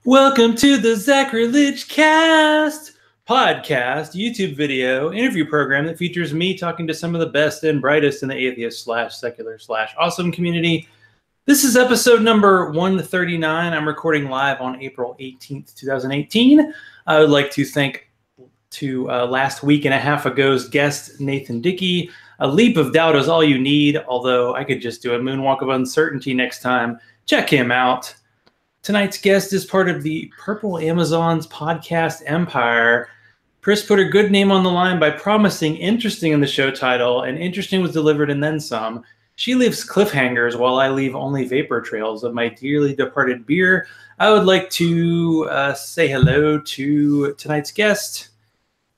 Welcome to the Zachrilege Cast podcast, YouTube video interview program that features me talking to some of the best and brightest in the atheist / secular / awesome community. This is episode number 139. I'm recording live on April 18th, 2018. I would like to thank last week and a half ago's guest, Nathan Dickey. A leap of doubt is all you need, although I could just do a moonwalk of uncertainty next time. Check him out. Tonight's guest is part of the Purple Amazon's podcast empire. Priss put her good name on the line by promising interesting in the show title, and interesting was delivered and then some. She leaves cliffhangers while I leave only vapor trails of my dearly departed beer. I would like to say hello to tonight's guest.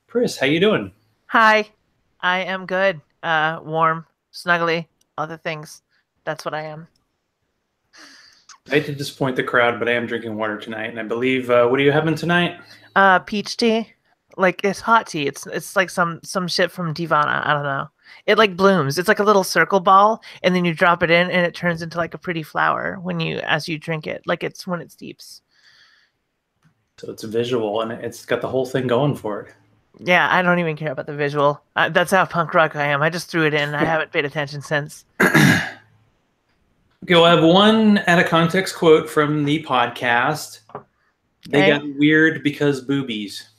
Priss, how you doing? Hi, I am good. Warm, snuggly, other things. That's what I am. I hate to disappoint the crowd, but I am drinking water tonight, and I believe, what are you having tonight? Peach tea. Like, it's hot tea. It's like some shit from Divana. I don't know. It like blooms. It's like a little circle ball, and then you drop it in, and it turns into like a pretty flower as you drink it. Like it's when it steeps. So it's visual, and it's got the whole thing going for it. Yeah, I don't even care about the visual. That's how punk rock I am. I just threw it in. I haven't paid attention since. Okay, well, I have one out of context quote from the podcast. They got weird because boobies.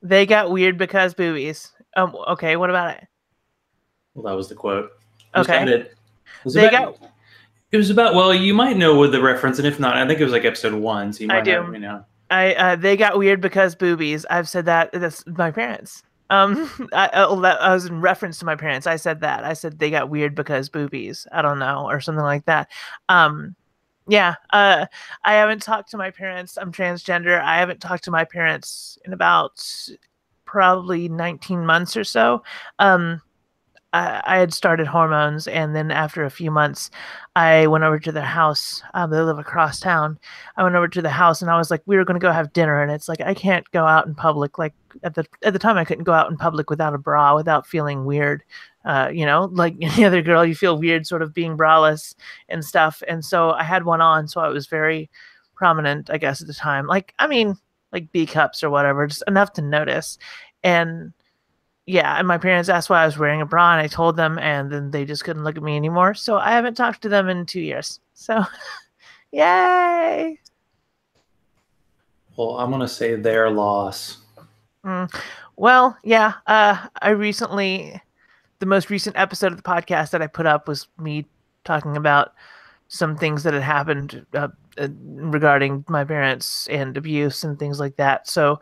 They got weird because boobies. Okay, what about it? Well, that was the quote. Okay. It was about, well, you might know with the reference, and if not, I think it was like episode 1, so you might have, you know. They got weird because boobies. I've said that. That's my parents. I was in reference to my parents. I said that. I said they got weird because boobies. I don't know, or something like that. Yeah. I haven't talked to my parents. I'm transgender. I haven't talked to my parents in about probably 19 months or so. I had started hormones, and then after a few months, I went over to their house. They live across town. I went over to the house, and I was like, we were going to go have dinner, and it's like I can't go out in public. Like at the time, I couldn't go out in public without a bra, without feeling weird. Like any other girl, you feel weird, sort of being braless and stuff. And so I had one on, so I was very prominent, I guess, at the time. Like B cups or whatever, just enough to notice. And yeah, and my parents asked why I was wearing a bra, and I told them, and then they just couldn't look at me anymore. So I haven't talked to them in 2 years. So, yay! Well, I'm going to say their loss. Well, yeah, the most recent episode of the podcast that I put up was me talking about some things that had happened regarding my parents and abuse and things like that. So,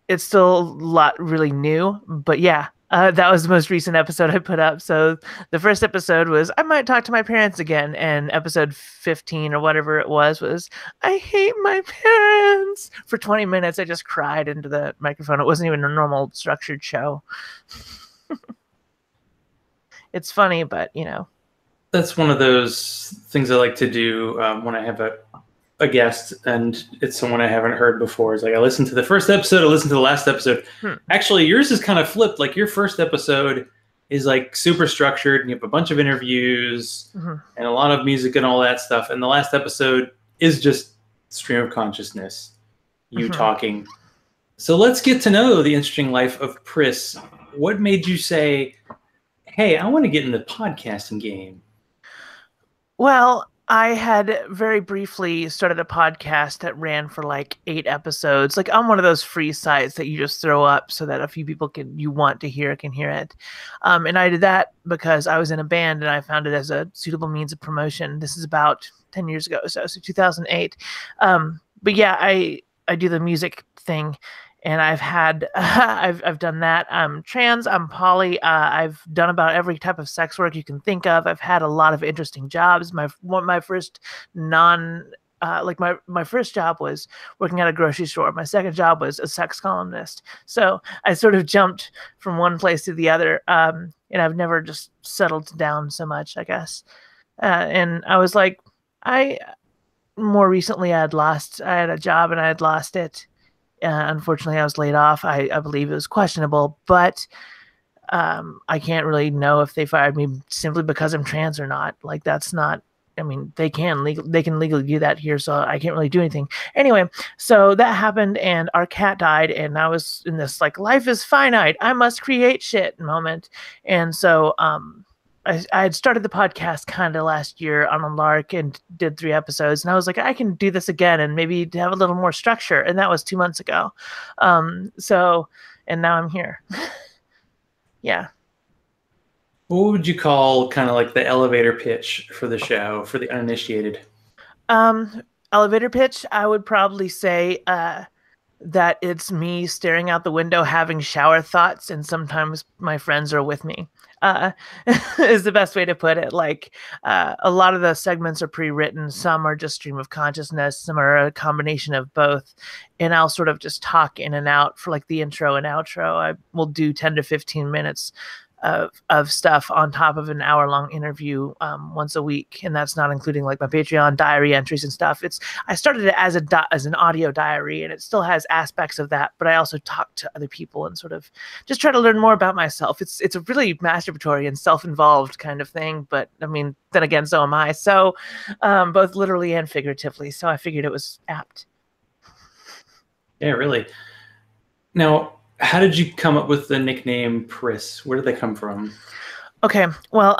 it's still a lot really new, but yeah, that was the most recent episode I put up. So the first episode was, I might talk to my parents again. And episode 15 or whatever it was, I hate my parents. For 20 minutes, I just cried into the microphone. It wasn't even a normal structured show. It's funny, but you know. That's one of those things I like to do when I have a guest and it's someone I haven't heard before. It's like I listened to the first episode, I listened to the last episode. Actually, yours is kind of flipped. Like your first episode is like super structured and you have a bunch of interviews and a lot of music and all that stuff. And the last episode is just stream of consciousness, you talking. So let's get to know the Interesting Life of Priss. What made you say, hey, I want to get in the podcasting game? Well, I had very briefly started a podcast that ran for like 8 episodes, like on one of those free sites that you just throw up so that a few people you want to hear can hear it. And I did that because I was in a band and I found it as a suitable means of promotion. This is about 10 years ago, so 2008. But yeah, I do the music thing. And I've had, I've done that. I'm trans, I'm poly. I've done about every type of sex work you can think of. I've had a lot of interesting jobs. My first my first job was working at a grocery store. My second job was a sex columnist. So I sort of jumped from one place to the other. And I've never just settled down so much, I guess. And I was like, more recently I had a job and I had lost it. Unfortunately, I was laid off. I believe it was questionable, but I can't really know if they fired me simply because I'm trans or not. Like, that's not I mean, they can legally do that here, so I can't really do anything. Anyway, so that happened, and our cat died, and I was in this like life is finite, I must create shit moment, and so I had started the podcast kind of last year on a lark and did 3 episodes, and I was like, I can do this again and maybe have a little more structure, and that was 2 months ago. So, and now I'm here. Yeah. What would you call kind of like the elevator pitch for the show for the uninitiated? Elevator pitch, I would probably say that it's me staring out the window having shower thoughts, and sometimes my friends are with me. Uh, is the best way to put it. Like a lot of the segments are pre-written. Some are just stream of consciousness. Some are a combination of both. And I'll sort of just talk in and out for like the intro and outro. I will do 10 to 15 minutes of stuff on top of an hour-long interview once a week, and that's not including like my Patreon diary entries and stuff. I started it as an audio diary, and it still has aspects of that, but I also talk to other people and sort of just try to learn more about myself. It's a really masturbatory and self-involved kind of thing, but I mean, then again, so am I. So both literally and figuratively. So I figured it was apt. Yeah, really. Now, how did you come up with the nickname Priss? Where did they come from? Okay, well,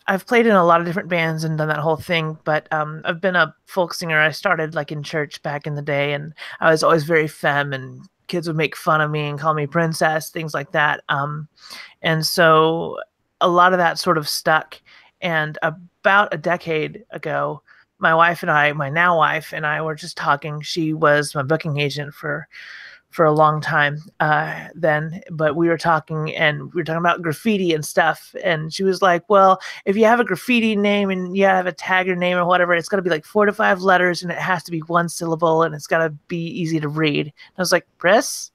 I've played in a lot of different bands and done that whole thing, but I've been a folk singer. I started like in church back in the day, and I was always very femme, and kids would make fun of me and call me princess, things like that. And so a lot of that sort of stuck. And about a decade ago, my now wife and I were just talking. She was my booking agent for a long time then, but we were talking about graffiti and stuff, and she was like, well, if you have a graffiti name and you have a tagger name or whatever, it's got to be like 4 to 5 letters, and it has to be 1 syllable, and it's got to be easy to read. And I was like, Priss?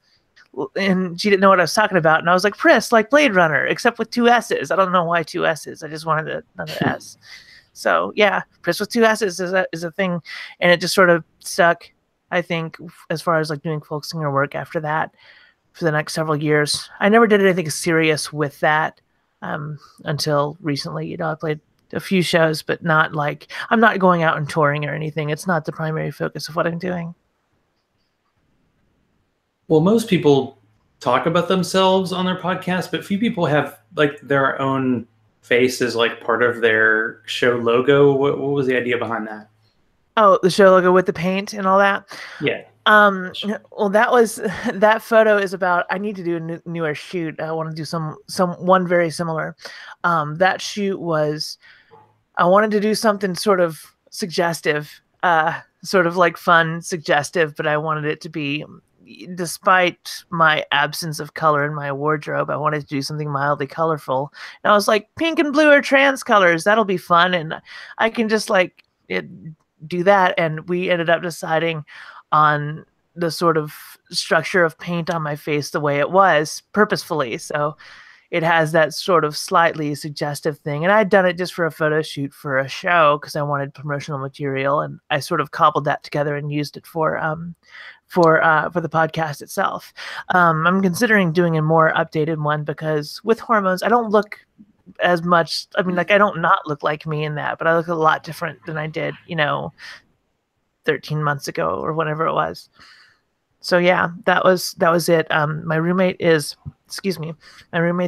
And she didn't know what I was talking about, and I was like, Priss, like Blade Runner, except with 2 S's. I don't know why 2 S's. I just wanted another S. So yeah, Priss with 2 S's is a thing, and it just sort of stuck. I think as far as like doing folk singer work after that for the next several years. I never did anything serious with that until recently. You know, I played a few shows, but not like, I'm not going out and touring or anything. It's not the primary focus of what I'm doing. Well, most people talk about themselves on their podcast, but few people have like their own face as like part of their show logo. What was the idea behind that? Oh, the show logo with the paint and all that? Yeah. Well, that photo is about, I need to do a newer shoot. I want to do one very similar. That shoot was, I wanted to do something sort of suggestive, sort of like fun, suggestive, but I wanted it to be, despite my absence of color in my wardrobe, I wanted to do something mildly colorful. And I was like, pink and blue are trans colors. That'll be fun. And I can just like do that. And we ended up deciding on the sort of structure of paint on my face the way it was purposefully. So it has that sort of slightly suggestive thing. And I'd done it just for a photo shoot for a show because I wanted promotional material. And I sort of cobbled that together and used it for the podcast itself. I'm considering doing a more updated one because with hormones, I don't look as much. I mean, like, I don't not look like me in that, but I look a lot different than I did, 13 months ago or whatever it was. So yeah, that was it. My roommate's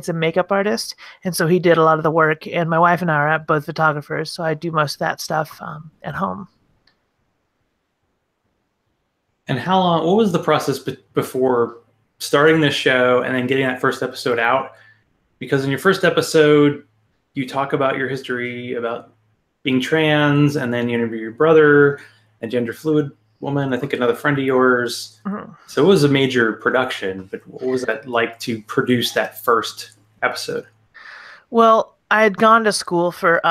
a makeup artist, and so he did a lot of the work, and my wife and I are both photographers, so I do most of that stuff at home. And what was the process before starting this show and then getting that first episode out? Because in your first episode, you talk about your history about being trans, and then you interview your brother, a gender fluid woman, I think another friend of yours. Mm-hmm. So it was a major production, but what was that like to produce that first episode? Well, I had gone to school for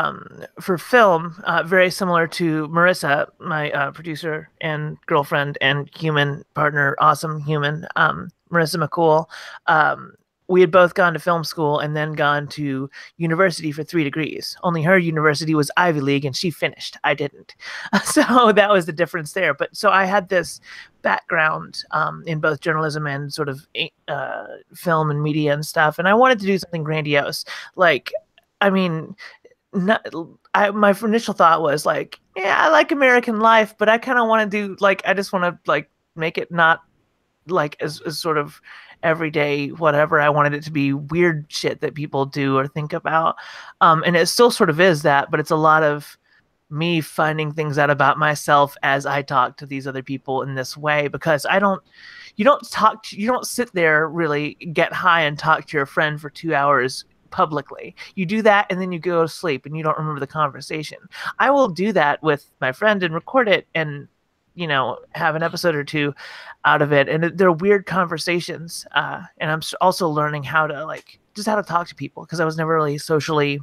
film, very similar to Marissa, my producer and girlfriend and human partner, awesome human, Marissa McCool. We had both gone to film school and then gone to university for 3 degrees. Only her university was Ivy League and she finished. I didn't. So that was the difference there. But so I had this background in both journalism and sort of film and media and stuff. And I wanted to do something grandiose. Like, I mean, my initial thought was like, yeah, I like American Life, but I kind of want to do like, I just want to like make it not like as sort of everyday whatever. I wanted it to be weird shit that people do or think about. And it still sort of is that, but it's a lot of me finding things out about myself as I talk to these other people in this way, because you don't sit there really get high and talk to your friend for 2 hours publicly. You do that and then you go to sleep and you don't remember the conversation. I will do that with my friend and record it and have an episode or two out of it, and they're weird conversations. And I'm also learning how to how to talk to people, because I was never really socially.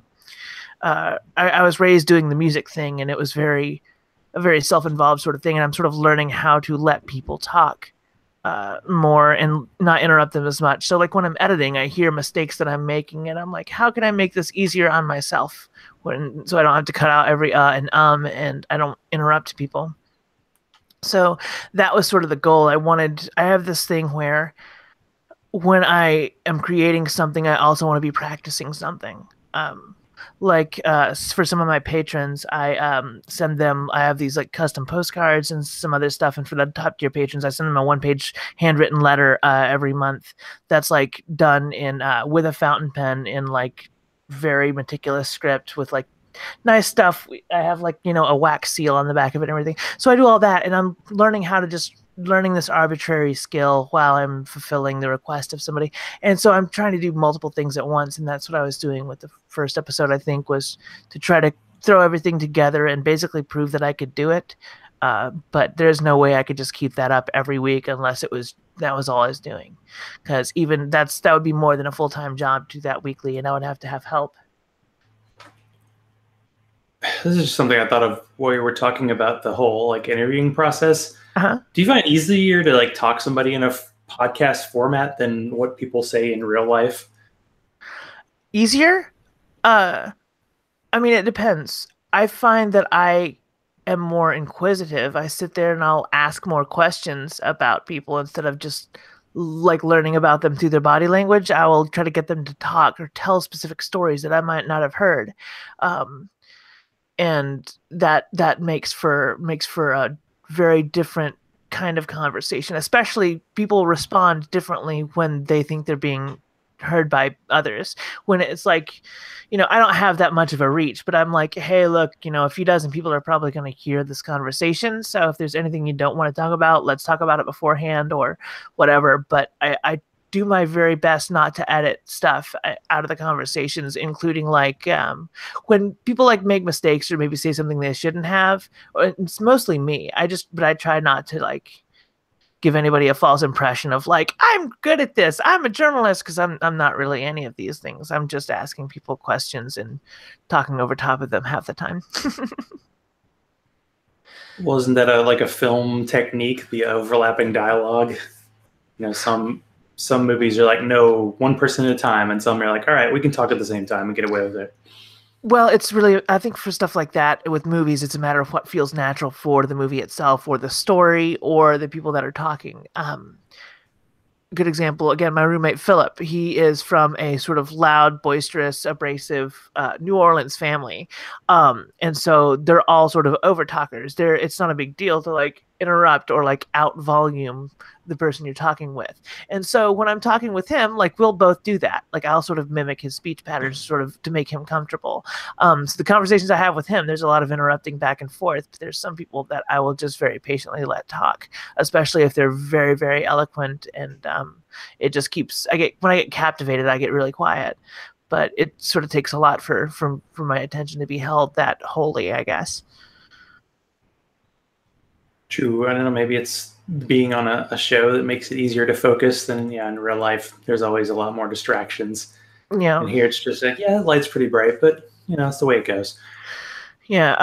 I was raised doing the music thing, and it was a very self-involved sort of thing, and I'm sort of learning how to let people talk more and not interrupt them as much. So like when I'm editing, I hear mistakes that I'm making, and I'm like, how can I make this easier on myself so I don't have to cut out every and I don't interrupt people. So that was sort of the goal. I have this thing where when I am creating something, I also want to be practicing something. For some of my patrons, I send them, I have these like custom postcards and some other stuff. And for the top tier patrons, I send them a 1-page handwritten letter every month that's like done in with a fountain pen in like very meticulous script with like nice stuff. I have like, a wax seal on the back of it and everything. So I do all that, and I'm learning this arbitrary skill while I'm fulfilling the request of somebody. And so I'm trying to do multiple things at once. And that's what I was doing with the first episode, I think, was to try to throw everything together and basically prove that I could do it. But there's no way I could just keep that up every week unless that was all I was doing. Because even that would be more than a full-time job to do that weekly, and I would have to have help. This is just something I thought of while we were talking about the whole like interviewing process. Uh-huh. Do you find it easier to like talk somebody in a podcast format than what people say in real life? Easier? I mean, it depends. I find that I am more inquisitive. I sit there and I'll ask more questions about people instead of just like learning about them through their body language. I will try to get them to talk or tell specific stories that I might not have heard. And that makes for a very different kind of conversation. Especially people respond differently when they think they're being heard by others. When it's like, I don't have that much of a reach, but I'm like, hey, look, a few dozen people are probably going to hear this conversation. So if there's anything you don't want to talk about, let's talk about it beforehand or whatever. But I do my very best not to edit stuff out of the conversations, including like when people like make mistakes or maybe say something they shouldn't have. It's mostly me. But I try not to like give anybody a false impression of like, I'm good at this, I'm a journalist, because I'm not really any of these things. I'm just asking people questions and talking over top of them half the time. Well, isn't that like a film technique, the overlapping dialogue? Some movies are like, no, one person at a time, and some are like, all right, we can talk at the same time and get away with it. Well, it's really, I think for stuff like that with movies, it's a matter of what feels natural for the movie itself or the story or the people that are talking. Good example, again, my roommate Philip, he is from a sort of loud, boisterous, abrasive New Orleans family. And so they're all sort of over talkers. It's not a big deal to like interrupt or like out volume the person you're talking with. And so when I'm talking with him, like we'll both do that. Like I'll sort of mimic his speech patterns sort of to make him comfortable. So the conversations I have with him, there's a lot of interrupting back and forth. But there's some people that I will just very patiently let talk, especially if they're very, very eloquent. And it just keeps, when I get captivated, I get really quiet. But it sort of takes a lot for my attention to be held that wholly, I guess. True. I don't know. Maybe it's being on a show that makes it easier to focus than in real life. There's always a lot more distractions. Yeah. And here it's just like, the light's pretty bright, but that's the way it goes. Yeah.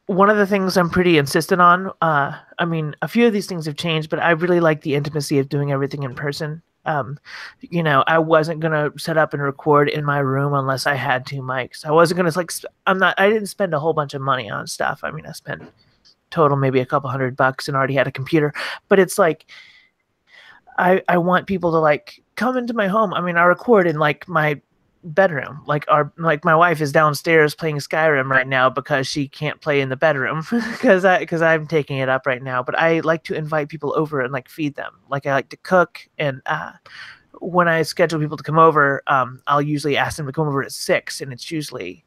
One of the things I'm pretty insistent on, I mean, a few of these things have changed, but I really like the intimacy of doing everything in person. I wasn't going to set up and record in my room unless I had 2 mics. I wasn't going to I didn't spend a whole bunch of money on stuff. I mean, I spent total maybe a couple $100 and already had a computer, but it's like, I want people to like come into my home. I mean, I record in like my bedroom. Like my wife is downstairs playing Skyrim right now because she can't play in the bedroom because I'm taking it up right now. But I like to invite people over and like feed them. Like I like to cook, and when I schedule people to come over, I'll usually ask them to come over at 6, and it's usually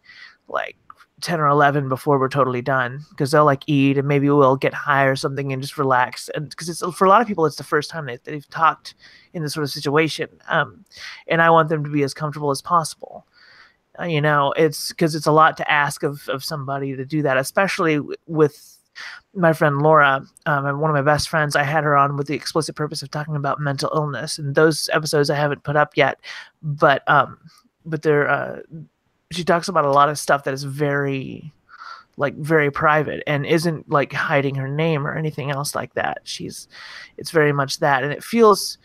like 10 or 11 before we're totally done, because they'll like eat and maybe we'll get high or something and just relax. And because it's, for a lot of people, it's the first time they've talked in this sort of situation, and I want them to be as comfortable as possible. It's because it's a lot to ask of somebody to do that, especially with my friend Laura, one of my best friends. I had her on with the explicit purpose of talking about mental illness, and those episodes I haven't put up yet, but they're she talks about a lot of stuff that is very private and isn't like hiding her name or anything else like that. It's very much that, and it feels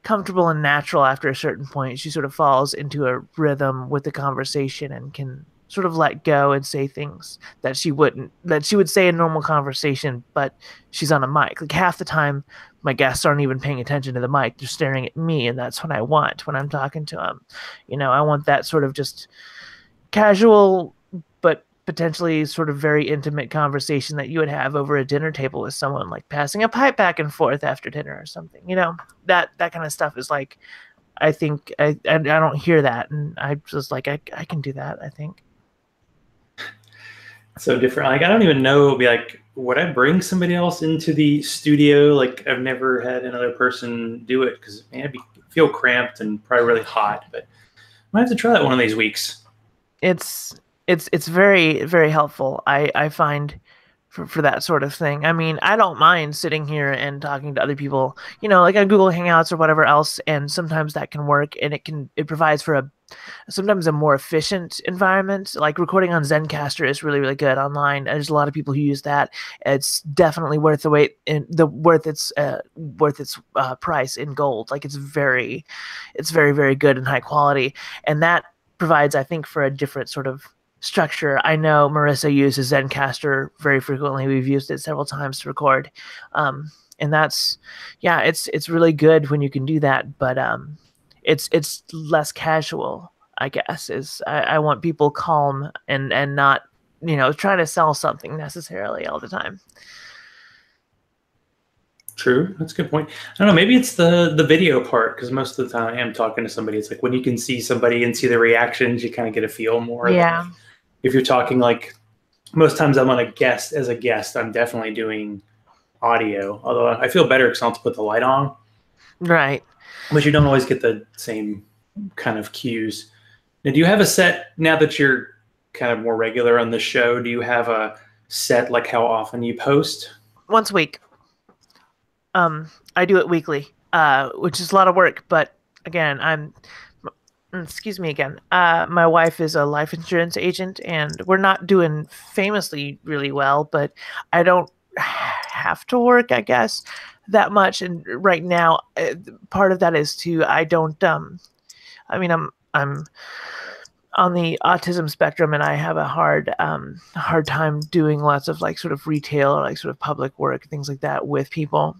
comfortable and natural after a certain point. She sort of falls into a rhythm with the conversation and can sort of let go and say things that she would say in normal conversation, but she's on a mic. Like half the time my guests aren't even paying attention to the mic, they're staring at me, and that's what I want when I'm talking to them. I want that sort of just casual but potentially sort of very intimate conversation that you would have over a dinner table with someone, like passing a pipe back and forth after dinner or something. That kind of stuff is like, I think I don't hear that, and I just like I can do that, I think. So different. Like I don't even know. Be like, would I bring somebody else into the studio? Like I've never had another person do it because I'd feel cramped and probably really hot. But I might have to try that one of these weeks. It's very, very helpful, I find, for that sort of thing. I mean, I don't mind sitting here and talking to other people, like on Google Hangouts or whatever else, and sometimes that can work, and it provides for sometimes a more efficient environment. Like recording on Zencaster is really, really good online. There's a lot of people who use that. It's definitely worth the wait and worth its price in gold. Like it's very, very good and high quality, and that provides, I think, for a different sort of structure. I know Marissa uses Zencaster very frequently. We've used it several times to record, and that's it's really good when you can do that. But it's less casual, I guess. I want people calm and not trying to sell something necessarily all the time. True. That's a good point. I don't know. Maybe it's the video part, because most of the time I am talking to somebody. It's like when you can see somebody and see the reactions, you kind of get a feel more. Yeah. If you're talking, like most times I'm on as a guest, I'm definitely doing audio. Although I feel better because I don't have to put the light on. Right. But you don't always get the same kind of cues. Now, do you have a set now that you're kind of more regular on the show? Do you have a set, like how often you post? Once a week. I do it weekly, which is a lot of work, but again, excuse me again. My wife is a life insurance agent, and we're not doing famously really well, but I don't have to work, I guess, that much. And right now, part of that is too, I don't, I mean, I'm on the autism spectrum, and I have a hard time doing lots of like sort of retail or like sort of public work, things like that with people.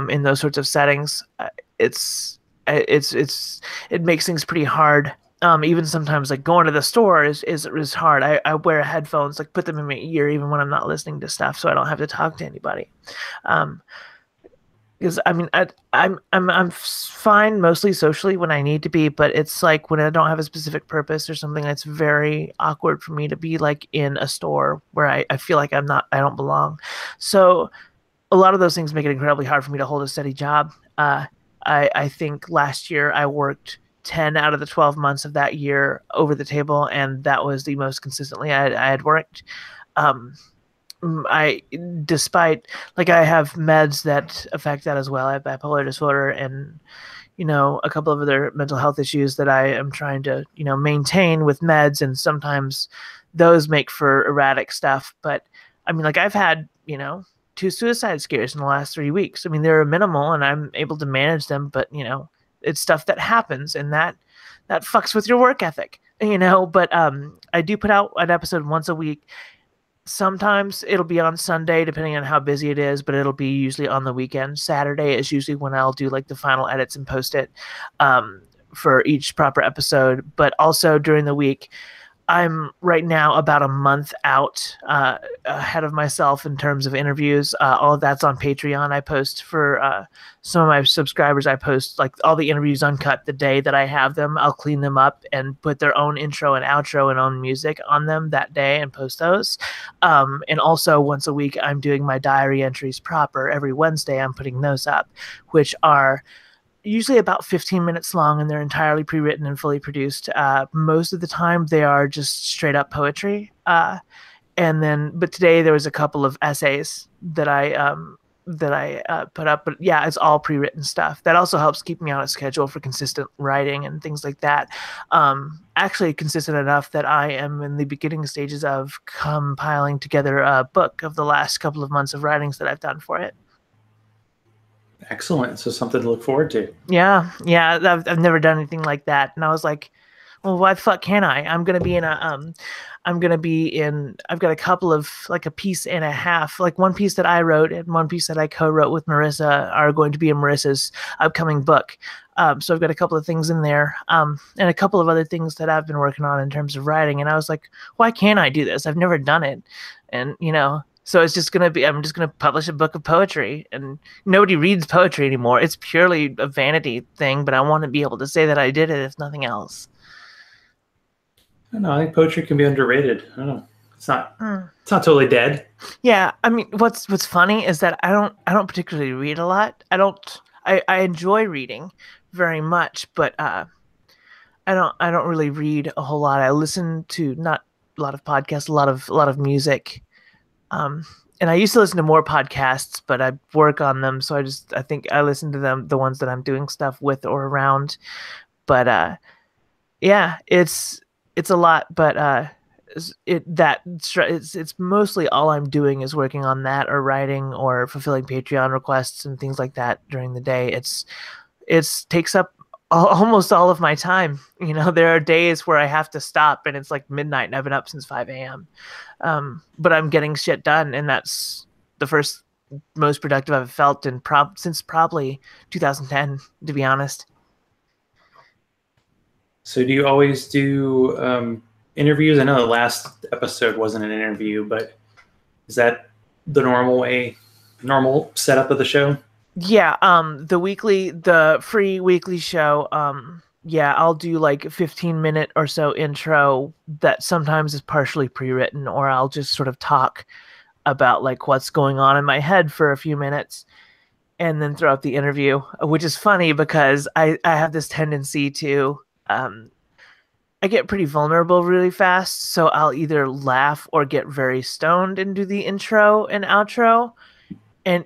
In those sorts of settings, it makes things pretty hard. Even sometimes like going to the store is hard. I wear headphones, like put them in my ear even when I'm not listening to stuff, so I don't have to talk to anybody. Because I mean, I'm fine mostly socially when I need to be, but it's like when I don't have a specific purpose or something, it's very awkward for me to be like in a store where I feel like I don't belong. So a lot of those things make it incredibly hard for me to hold a steady job. I think last year I worked 10 out of the 12 months of that year over the table, and that was the most consistently I had worked. Despite like I have meds that affect that as well. I have bipolar disorder and a couple of other mental health issues that I am trying to maintain with meds, and sometimes those make for erratic stuff. But I mean, like I've had 2 suicide scares in the last 3 weeks. I mean, they're minimal and I'm able to manage them, but it's stuff that happens, and that fucks with your work ethic, but I do put out an episode once a week. Sometimes it'll be on Sunday, depending on how busy it is, but it'll be usually on the weekend. Saturday is usually when I'll do like the final edits and post it. for each proper episode, but also during the week. I'm right now about a month out ahead of myself in terms of interviews. All of that's on Patreon. I post for some of my subscribers. I post like all the interviews uncut the day that I have them. I'll clean them up and put their own intro and outro and own music on them that day and post those. And also once a week, I'm doing my diary entries proper. Every Wednesday, I'm putting those up, which are usually about 15 minutes long, and they're entirely pre-written and fully produced. Most of the time they are just straight up poetry. But today there was a couple of essays that I put up, but yeah, it's all pre-written stuff. That also helps keep me on a schedule for consistent writing and things like that. Actually consistent enough that I am in the beginning stages of compiling together a book of the last couple of months of writings that I've done for it. Excellent. So something to look forward to. Yeah. I've never done anything like that, and I was like, well, why the fuck can't I? I've got a couple of like a piece and a half, like one piece that I wrote and one piece that I co-wrote with Marissa are going to be in Marissa's upcoming book. So I've got a couple of things in there, and a couple of other things that I've been working on in terms of writing. And I was like, why can't I do this? I've never done it. And, so it's just I'm just going to publish a book of poetry, and nobody reads poetry anymore. It's purely a vanity thing, but I want to be able to say that I did it, if nothing else. I don't know. I think poetry can be underrated. I don't know. It's not totally dead. Yeah. I mean, what's funny is that I don't particularly read a lot. I enjoy reading very much, but, I don't really read a whole lot. I listen to not a lot of podcasts, a lot of music. And I used to listen to more podcasts, but I work on them. So I think I listen to them, the ones that I'm doing stuff with or around. But, yeah, it's a lot, but, it's mostly all I'm doing is working on that or writing or fulfilling Patreon requests and things like that during the day. It takes up almost all of my time. There are days where I have to stop and it's like midnight and I've been up since 5 a.m. But I'm getting shit done, and that's the first most productive I've felt since probably 2010, to be honest. So do you always do interviews? I know the last episode wasn't an interview, but is that the normal setup of the show? Yeah, the free weekly show, yeah, I'll do like a 15-minute or so intro that sometimes is partially pre-written, or I'll just sort of talk about like what's going on in my head for a few minutes and then throw out the interview, which is funny because I have this tendency to I get pretty vulnerable really fast, so I'll either laugh or get very stoned and do the intro and outro.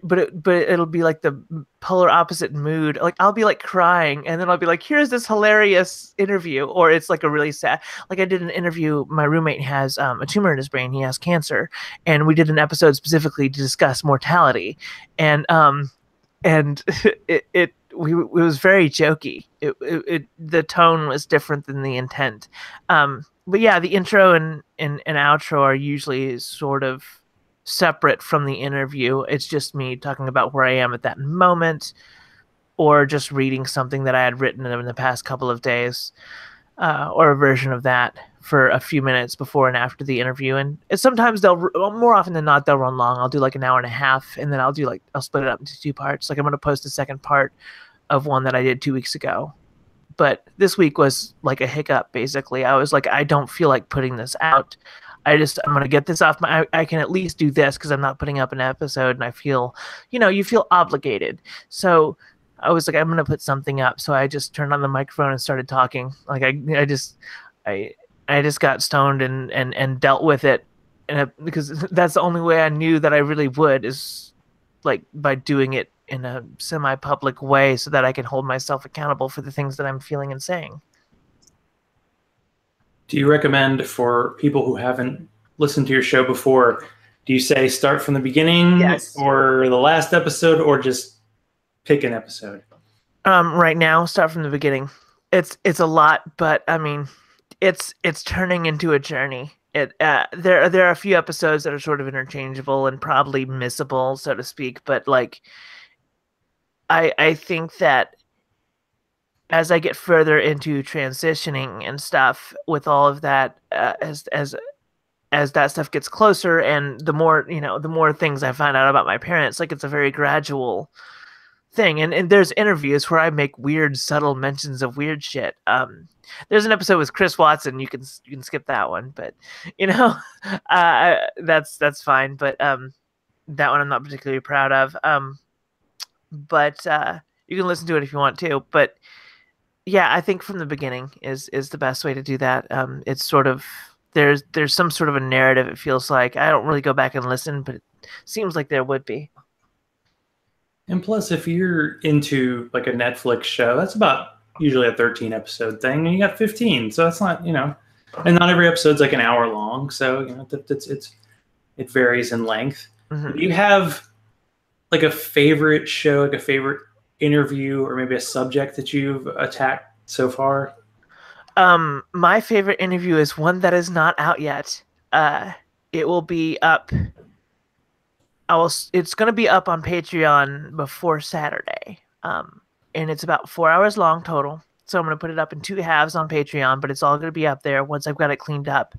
But it'll be like the polar opposite mood. Like I'll be like crying, and then I'll be like, "Here's this hilarious interview," or it's like a really sad. Like I did an interview. My roommate has a tumor in his brain. He has cancer, and we did an episode specifically to discuss mortality, and it was very jokey. The tone was different than the intent. But yeah, the intro and outro are usually sort of separate from the interview. It's just me talking about where I am at that moment, or just reading something that I had written in the past couple of days, or a version of that for a few minutes before and after the interview. And sometimes more often than not, they'll run long. I'll do like an hour and a half, and then I'll split it up into 2 parts. Like I'm going to post a second part of one that I did 2 weeks ago. But this week was like a hiccup, basically. I was like, I don't feel like putting this out. I'm going to get this off I can at least do this because I'm not putting up an episode, and I feel, you feel obligated. So I was like, I'm going to put something up. So I just turned on the microphone and started talking. Like I just got stoned and dealt with it. Because that's the only way I knew that I really would, is like by doing it in a semi-public way so that I can hold myself accountable for the things that I'm feeling and saying. Do you recommend for people who haven't listened to your show before, do you say start from the beginning? Yes. Or the last episode, or just pick an episode? Right now, start from the beginning. It's a lot, but I mean, it's turning into a journey. There are a few episodes that are sort of interchangeable and probably missable, so to speak, but like I think that as I get further into transitioning and stuff with all of that, as that stuff gets closer, and the more the more things I find out about my parents, like it's a very gradual thing. And there's interviews where I make weird, subtle mentions of weird shit. There's an episode with Chris Watson. You can skip that one, but you know, that's fine. But that one I'm not particularly proud of. But you can listen to it if you want to. But yeah, I think from the beginning is the best way to do that. It's sort of there's some sort of a narrative. It feels like I don't really go back and listen, but it seems like there would be. And plus, if you're into like a Netflix show, that's about usually a 13 episode thing, and you got 15, so that's not and not every episode's like an hour long, so it varies in length. Mm-hmm. Do you have like a favorite show, like a favorite interview, or maybe a subject that you've attacked so far? My favorite interview is one that is not out yet. It will be up. It's going to be up on Patreon before Saturday. And it's about 4 hours long total. So I'm going to put it up in two halves on Patreon, but it's all going to be up there once I've got it cleaned up.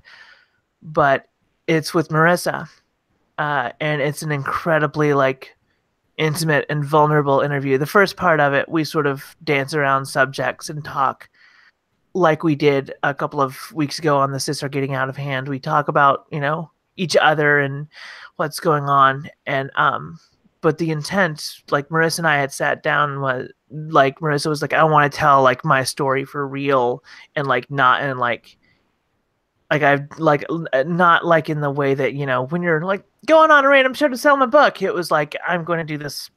But it's with Marissa, and it's an incredibly like intimate and vulnerable interview. The first part of it, we sort of dance around subjects and talk like we did a couple of weeks ago on the Sis Are Getting Out of Hand. We talk about, each other and what's going on. And but the intent, like Marissa and I had sat down, was like Marissa was like, I want to tell like my story for real, and like not in like I like not like in the way that, when you're like going on a random show to sell my book. It was like, I'm going to do this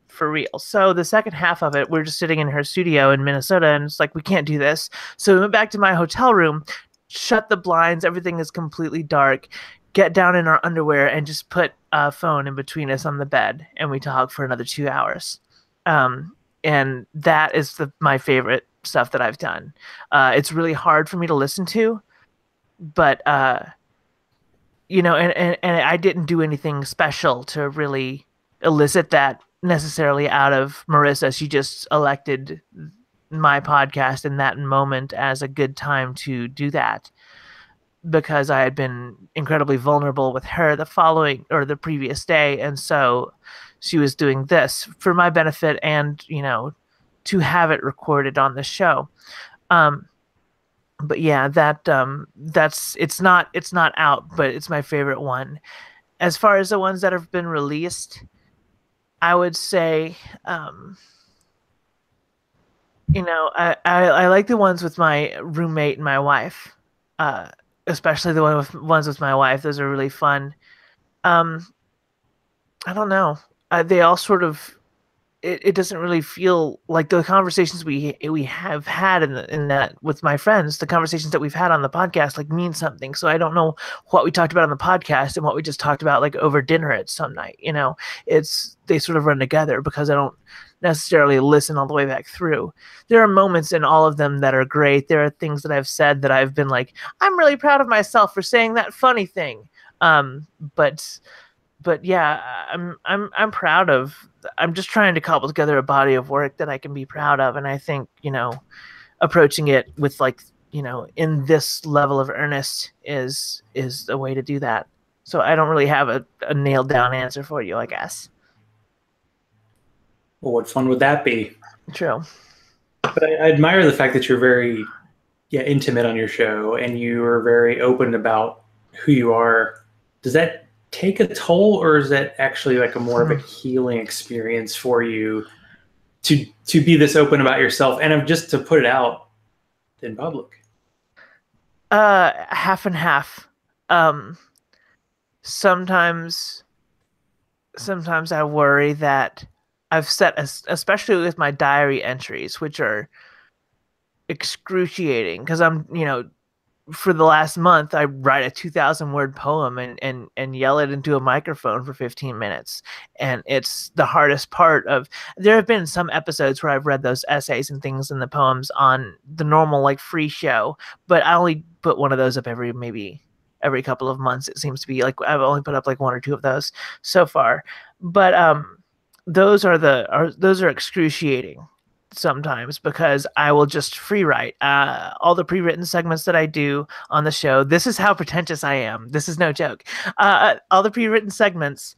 for real. So the second half of it, we're just sitting in her studio in Minnesota, and it's like, we can't do this. So we went back to my hotel room, shut the blinds, everything is completely dark, get down in our underwear, and just put a phone in between us on the bed, and we talk for another 2 hours. And that is my favorite stuff that I've done. It's really hard for me to listen to, but and I didn't do anything special to really elicit that necessarily out of Marissa. She just elected my podcast in that moment as a good time to do that, because I had been incredibly vulnerable with her the previous day. And so she was doing this for my benefit and, to have it recorded on the show. But yeah, it's not out, but it's my favorite one. As far as the ones that have been released, I would say, I like the ones with my roommate and my wife, especially the ones with my wife. Those are really fun. I don't know. They all sort of, it doesn't really feel like the conversations we have had in that with my friends. The conversations that we've had on the podcast like mean something. So I don't know what we talked about on the podcast and what we just talked about like over dinner at some night. They sort of run together because I don't necessarily listen all the way back through. There are moments in all of them that are great. There are things that I've said that I've been like, I'm really proud of myself for saying that funny thing. But yeah, I'm proud of. I'm just trying to cobble together a body of work that I can be proud of, and I think approaching it with like in this level of earnest is the way to do that. So I don't really have a nailed down answer for you, I guess. Well, what fun would that be? True. But I admire the fact that you're very intimate on your show, and you are very open about who you are. Does that take a toll, or is that actually like a more of a healing experience for you to be this open about yourself and just to put it out in public? Half and half. Sometimes I worry that I've set, especially with my diary entries, which are excruciating, because I'm, for the last month, I write a 2,000-word poem and yell it into a microphone for 15 minutes. And it's the hardest part of. There have been some episodes where I've read those essays and things in the poems on the normal like free show, but I only put one of those up maybe every couple of months. It seems to be like I've only put up like one or two of those so far. But those are excruciating. sometimes because I will just free write all the pre-written segments that I do on the show. This is how pretentious I am. This is no joke. All the pre-written segments,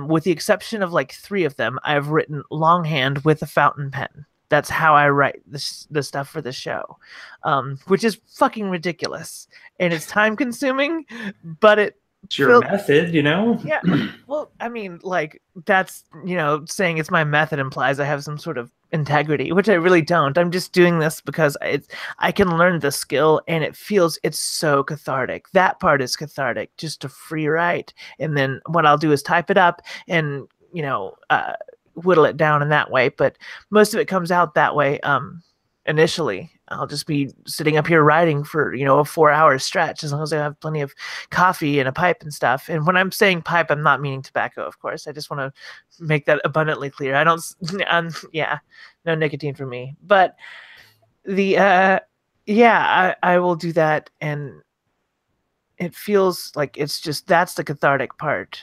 with the exception of like 3 of them, I've written longhand with a fountain pen. That's how I write the stuff for the show, which is fucking ridiculous, and it's time consuming, but it's your method, you know? Yeah. Well, I mean, like, that's, saying it's my method implies I have some sort of integrity, which I really don't. I'm just doing this because I can learn the skill, and it's so cathartic. That part is cathartic, just to free write. And then what I'll do is type it up and, whittle it down in that way. But most of it comes out that way. Initially, I'll just be sitting up here writing for, a 4-hour stretch, as long as I have plenty of coffee and a pipe and stuff. And when I'm saying pipe, I'm not meaning tobacco, of course. I just want to make that abundantly clear. I don't, no nicotine for me. But I will do that. And it feels like that's the cathartic part.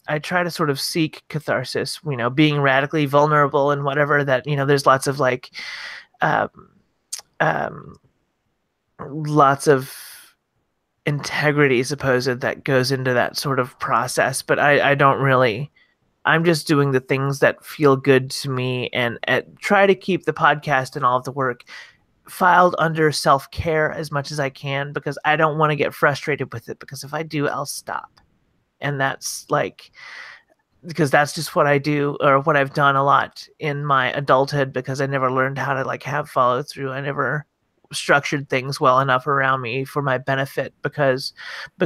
I try to sort of seek catharsis, being radically vulnerable and whatever that, there's lots of like, lots of integrity supposed that goes into that sort of process, but I don't really. I'm just doing the things that feel good to me, and try to keep the podcast and all of the work filed under self-care as much as I can, because I don't want to get frustrated with it, because if I do, I'll stop. And that's like, because that's just what I do, or what I've done a lot in my adulthood, because I never learned how to like have follow through. I never structured things well enough around me for my benefit, because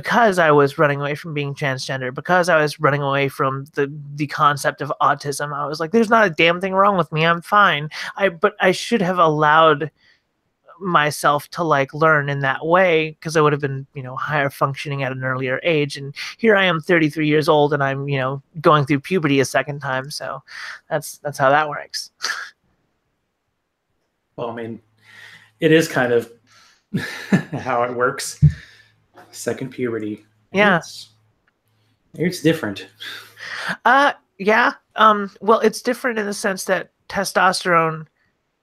I was running away from being transgender, because I was running away from the concept of autism. I was like, there's not a damn thing wrong with me. I'm fine. But I should have allowed myself to like learn in that way, because I would have been, higher functioning at an earlier age. And here I am 33 years old, and I'm, going through puberty a second time. So that's how that works. Well, I mean, it is kind of how it works. Second puberty. Yeah. It's different. Yeah. Well, it's different in the sense that testosterone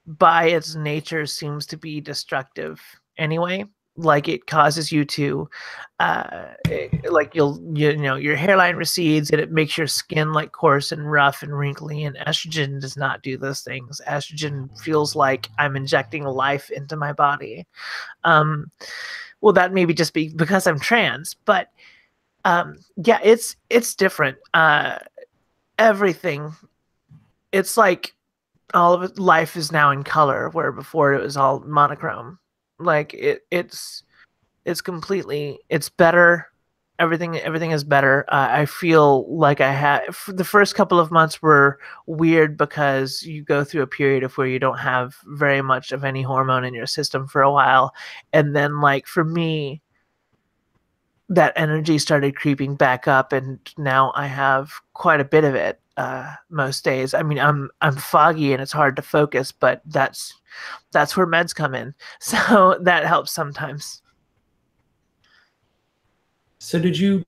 by its nature seems to be destructive anyway. Like, it causes you to like your hairline recedes, and it makes your skin like coarse and rough and wrinkly, and estrogen does not do those things. Estrogen feels like I'm injecting life into my body. Well, that maybe just be because I'm trans, but yeah, it's different. Everything, it's like all of it, life is now in color, where before it was all monochrome. Like, it's completely, it's better. Everything is better. I feel like the first couple of months were weird, because you go through a period of where you don't have very much of any hormone in your system for a while. And then, like, for me, that energy started creeping back up, and now I have quite a bit of it most days. I mean, I'm foggy and it's hard to focus, but that's where meds come in. So that helps sometimes. So did you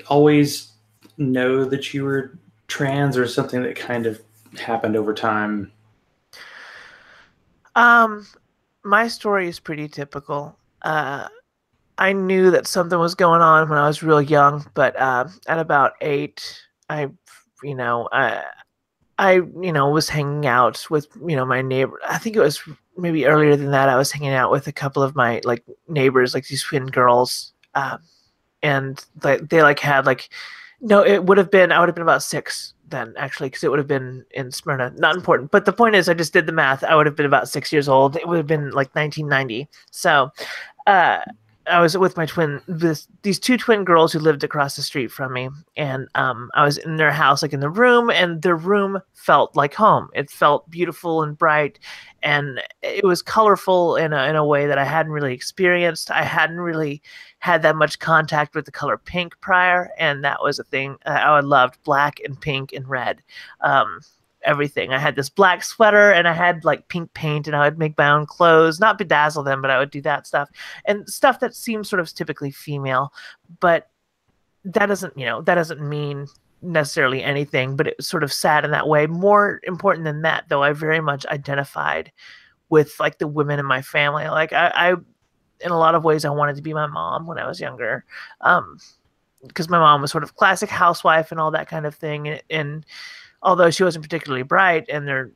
always know that you were trans, or something that kind of happened over time? My story is pretty typical. I knew that something was going on when I was real young, but at about 8, I was hanging out with, my neighbor. I think it was maybe earlier than that. I was hanging out with a couple of my like neighbors, like these twin girls. And they like had like, no, I would have been about 6 then, actually, because it would have been in Smyrna. Not important. But the point is, I just did the math. I would have been about 6 years old. It would have been like 1990. So, I was with my these 2 twin girls who lived across the street from me, and I was in their house, like in the room, and their room felt like home. It felt beautiful and bright, and it was colorful in a way that I hadn't really experienced. I hadn't really had that much contact with the color pink prior, and that was a thing. I loved black and pink and red. Everything. I had this black sweater, and I had like pink paint, and I would make my own clothes, not bedazzle them, but I would do that stuff, and stuff that seems sort of typically female. But that doesn't mean necessarily anything, but it was sort of sad in that way. More important than that, though, I very much identified with like the women in my family. Like I in a lot of ways, I wanted to be my mom when I was younger, because my mom was sort of classic housewife and all that kind of thing. And although she wasn't particularly bright and they're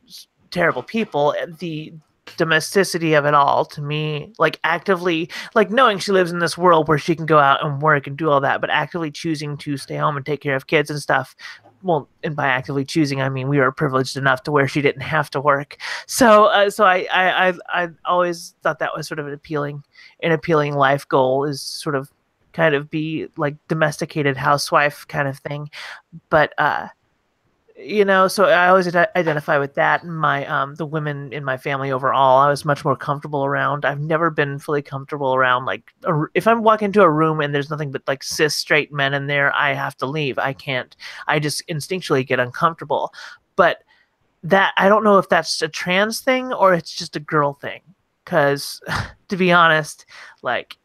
terrible people, the domesticity of it all to me, like actively, like knowing she lives in this world where she can go out and work and do all that, but actively choosing to stay home and take care of kids and stuff. Well, and by actively choosing, I mean we were privileged enough to where she didn't have to work. So I always thought that was sort of an appealing life goal, is sort of kind of be like domesticated housewife kind of thing. But so I always identify with that. And my the women in my family overall, I was much more comfortable around. I've never been fully comfortable around, like, if I'm walking into a room and there's nothing but like cis straight men in there, I have to leave. I can't. I just instinctually get uncomfortable. But that, I don't know if that's a trans thing or it's just a girl thing. Because to be honest, like,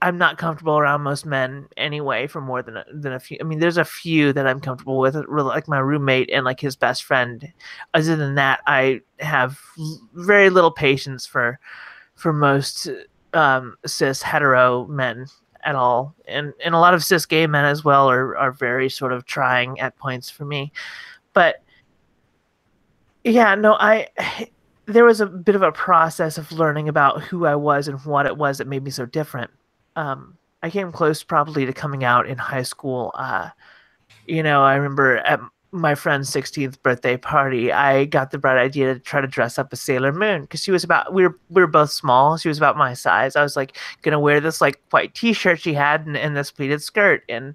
I'm not comfortable around most men anyway for more than a few. I mean, there's a few that I'm comfortable with, really, like my roommate and like his best friend. Other than that, I have very little patience for most cis hetero men at all, and a lot of cis gay men as well are very sort of trying at points for me. But yeah, no, there was a bit of a process of learning about who I was and what it was that made me so different. I came close probably to coming out in high school. I remember at my friend's 16th birthday party, I got the bright idea to try to dress up as Sailor Moon because she was about, we were both small. She was about my size. I was like gonna wear this like white t-shirt she had and this pleated skirt, and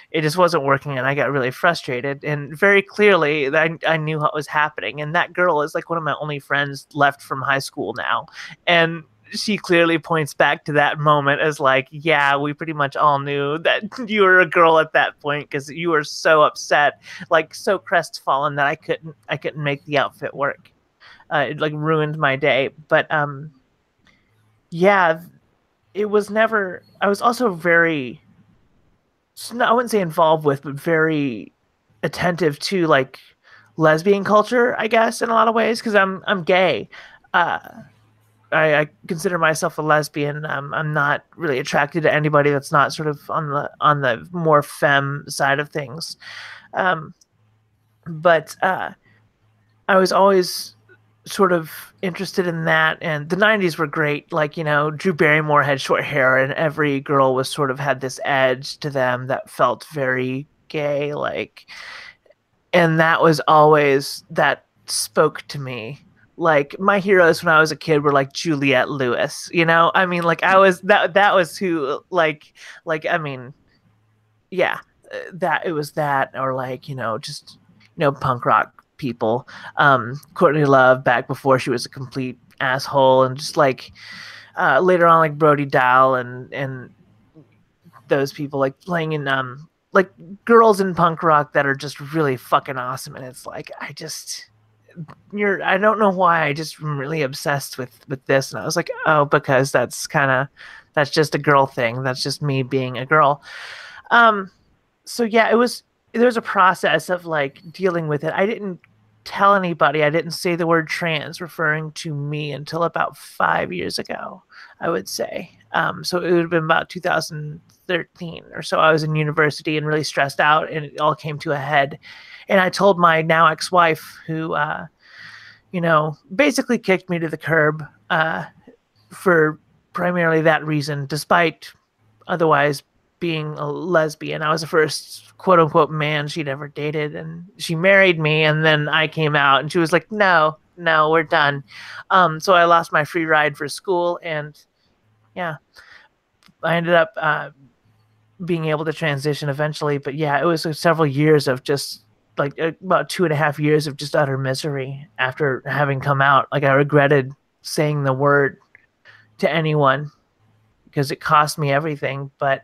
it just wasn't working, and I got really frustrated. And very clearly I knew what was happening, and that girl is like one of my only friends left from high school now. And she clearly points back to that moment as like, yeah, we pretty much all knew that you were a girl at that point because you were so upset, like so crestfallen that I couldn't make the outfit work. It like ruined my day. But yeah, it was never. I was also very, I wouldn't say involved with, but very attentive to like lesbian culture, I guess, in a lot of ways, because I'm gay. Uh, I consider myself a lesbian. I'm not really attracted to anybody that's not sort of on the more femme side of things. But I was always sort of interested in that, and the 90s were great. Like, Drew Barrymore had short hair, and every girl was sort of had this edge to them that felt very gay, like, and that was always, that spoke to me. Like, my heroes when I was a kid were like Juliette Lewis, I mean, like, I was that was who, I mean, yeah, that it was that, or like, just punk rock people. Courtney Love back before she was a complete asshole, and just like later on, like Brody Dahl and those people, like playing in like girls in punk rock that are just really fucking awesome. And it's like, I don't know why, I just am really obsessed with this. And I was like, oh, because that's just a girl thing. That's just me being a girl. So yeah, there's a process of like dealing with it. I didn't tell anybody. I didn't say the word trans referring to me until about 5 years ago, I would say. So it would have been about 2013 or so. I was in university and really stressed out, and it all came to a head. And I told my now ex-wife, who, basically kicked me to the curb for primarily that reason, despite otherwise being a lesbian. I was the first quote unquote man she'd ever dated, and she married me, and then I came out, and she was like, no, we're done. So I lost my free ride for school, and yeah, I ended up being able to transition eventually. But yeah, it was several years of just like about 2.5 years of just utter misery after having come out. Like, I regretted saying the word to anyone because it cost me everything. But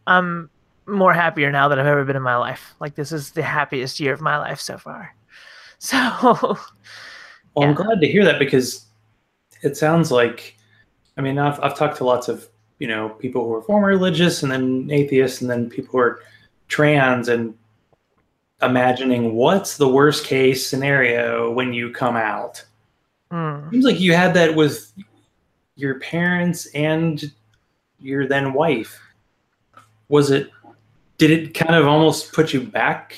I'm more happier now than I've ever been in my life. Like, this is the happiest year of my life so far. So, well, yeah. I'm glad to hear that, because it sounds like, I mean, I've talked to lots of, people who are former religious and then atheists and then people who are trans, and imagining what's the worst case scenario when you come out. Mm. Seems like you had that with your parents and your then wife. Did it kind of almost put you back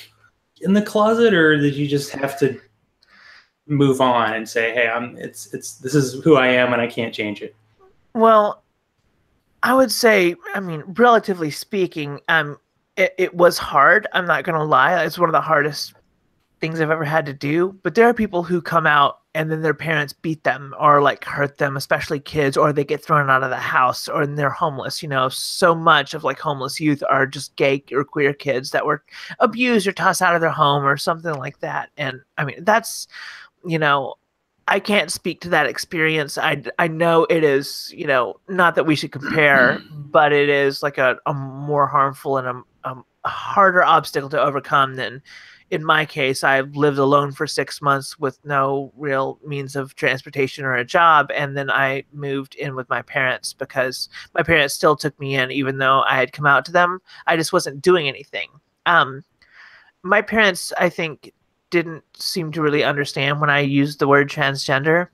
in the closet, or did you just have to move on and say, hey, this is who I am and I can't change it? Well, I would say, I mean, relatively speaking, it was hard. I'm not gonna lie. It's one of the hardest things I've ever had to do. But there are people who come out and then their parents beat them or like hurt them, especially kids, or they get thrown out of the house or they're homeless. You know, so much of like homeless youth are just gay or queer kids that were abused or tossed out of their home or something like that. And I mean, that's, you know, I can't speak to that experience. I know it is, you know, not that we should compare, but it is like a more harmful and a harder obstacle to overcome than in my case. I lived alone for 6 months with no real means of transportation or a job, and then I moved in with my parents because my parents still took me in even though I had come out to them. I just wasn't doing anything. Um, my parents, I think, didn't seem to really understand when I used the word transgender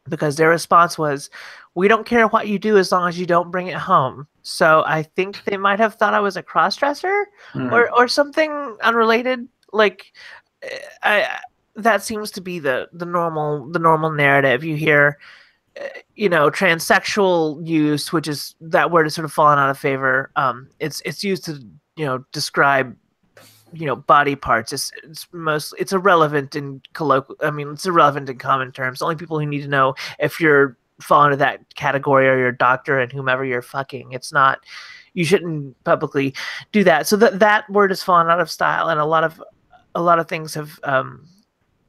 because their response was, "We don't care what you do as long as you don't bring it home." So I think they might have thought I was a crossdresser or something unrelated. Like, I that seems to be the normal narrative you hear. You know, transsexual use, which is that word has sort of fallen out of favor. It's used to, you know, describe, you know, body parts. It's irrelevant in colloquial. I mean, it's irrelevant in common terms. The only people who need to know if you're fall into that category are your doctor and whomever you're fucking. It's not. You shouldn't publicly do that. So that word has fallen out of style, and a lot of things have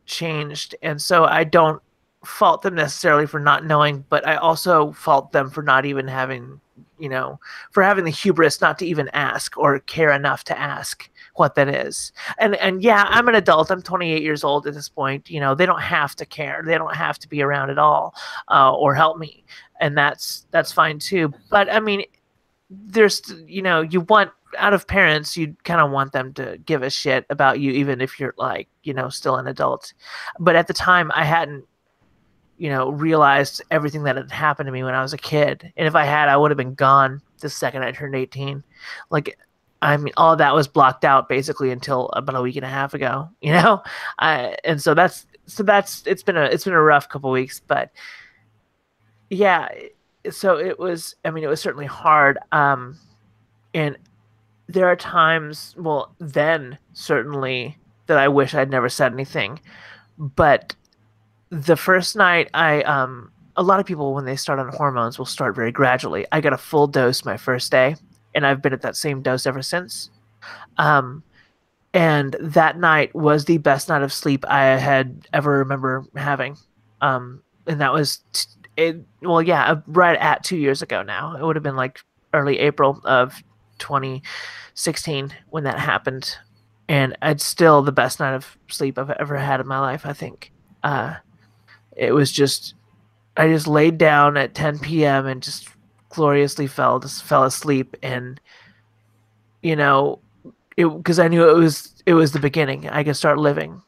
changed. And so I don't fault them necessarily for not knowing, but I also fault them for not even having, you know, for having the hubris not to even ask or care enough to ask what that is. And yeah, I'm an adult. I'm 28 years old at this point. You know, they don't have to care. They don't have to be around at all or help me, and that's fine too. But I mean, there's, you know, you want out of parents, you kind of want them to give a shit about you, even if you're like, you know, still an adult. But at the time, I hadn't, you know, realized everything that had happened to me when I was a kid. And if I had, I would have been gone the second I turned 18. Like, I mean, all of that was blocked out basically until about a week and a half ago, you know? And so it's been a rough couple weeks, but yeah, so it was, I mean, it was certainly hard. And there are times, well, then certainly that I wish I'd never said anything. But the first night a lot of people when they start on hormones will start very gradually. I got a full dose my first day, and I've been at that same dose ever since. Um, and that night was the best night of sleep I had ever remember having. And that was well, yeah, right at 2 years ago now. It would have been like early April of 2016 when that happened, and it's still the best night of sleep I've ever had in my life. I think it was just, I just laid down at 10 p.m. and just gloriously fell asleep, and you know, because I knew it was the beginning. I could start living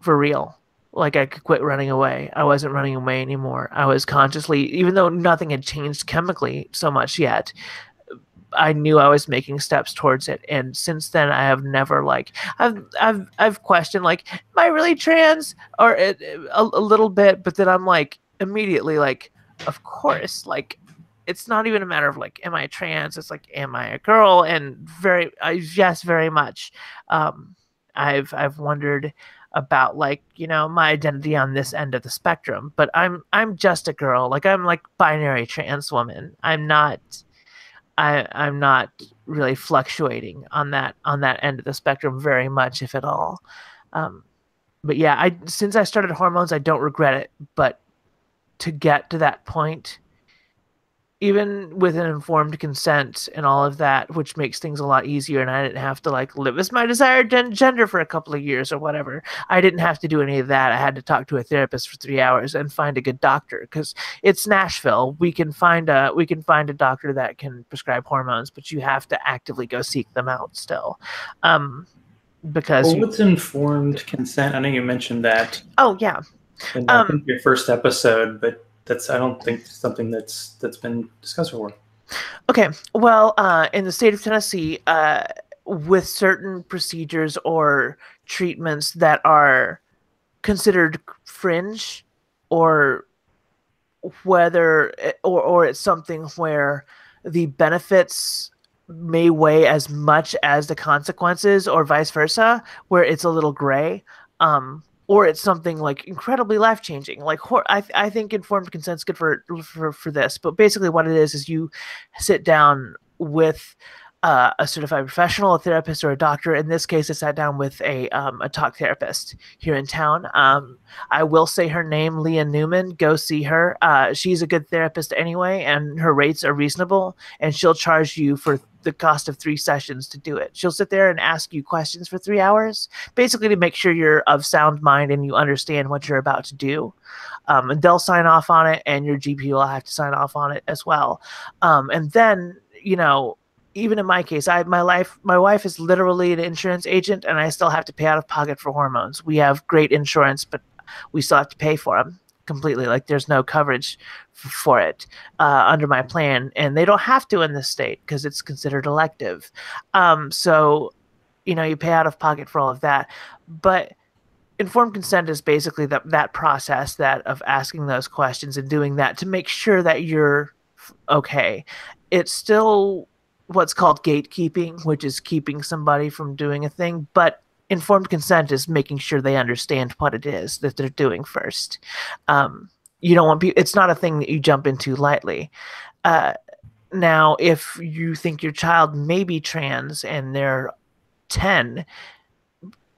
for real. Like I could quit running away. I wasn't running away anymore. I was consciously, even though nothing had changed chemically so much yet, I knew I was making steps towards it. And since then, I have never like I've questioned like, am I really trans or a little bit, but then I'm like immediately like, of course, like it's not even a matter of like, am I trans? It's like, am I a girl? And yes, very much. I've wondered about like, you know, my identity on this end of the spectrum, but I'm just a girl. Like I'm like binary trans woman. I'm not really fluctuating on that end of the spectrum very much, if at all. Um, but yeah, since I started hormones, I don't regret it. But to get to that point, even with an informed consent and all of that, which makes things a lot easier, and I didn't have to like live as my desired gender for a couple of years or whatever. I didn't have to do any of that. I had to talk to a therapist for 3 hours and find a good doctor because it's Nashville. We can find a doctor that can prescribe hormones, but you have to actively go seek them out still. because what's informed consent? I know you mentioned that. Oh yeah. In I think your first episode, but I don't think something that's been discussed before. Okay. Well, in the state of Tennessee, with certain procedures or treatments that are considered fringe, or or it's something where the benefits may weigh as much as the consequences, or vice versa, where it's a little gray, or it's something like incredibly life changing. Like I think informed consent's good for this, but basically what it is you sit down with a certified professional, a therapist, or a doctor. In this case, I sat down with a talk therapist here in town. I will say her name, Leah Newman. Go see her. She's a good therapist anyway, and her rates are reasonable. And she'll charge you for the cost of 3 sessions to do it. She'll sit there and ask you questions for 3 hours, basically to make sure you're of sound mind and you understand what you're about to do. And they'll sign off on it, and your GP will have to sign off on it as well. And then, even in my case, my wife is literally an insurance agent, and I still have to pay out of pocket for hormones. We have great insurance, but we still have to pay for them completely. Like, there's no coverage for it under my plan, and they don't have to in this state because it's considered elective. So, you pay out of pocket for all of that. But informed consent is basically that process of asking those questions and doing that to make sure that you're okay. It's still what's called gatekeeping, which is keeping somebody from doing a thing, but informed consent is making sure they understand what it is that they're doing first. You don't want it's not a thing that you jump into lightly. Now, if you think your child may be trans and they're 10,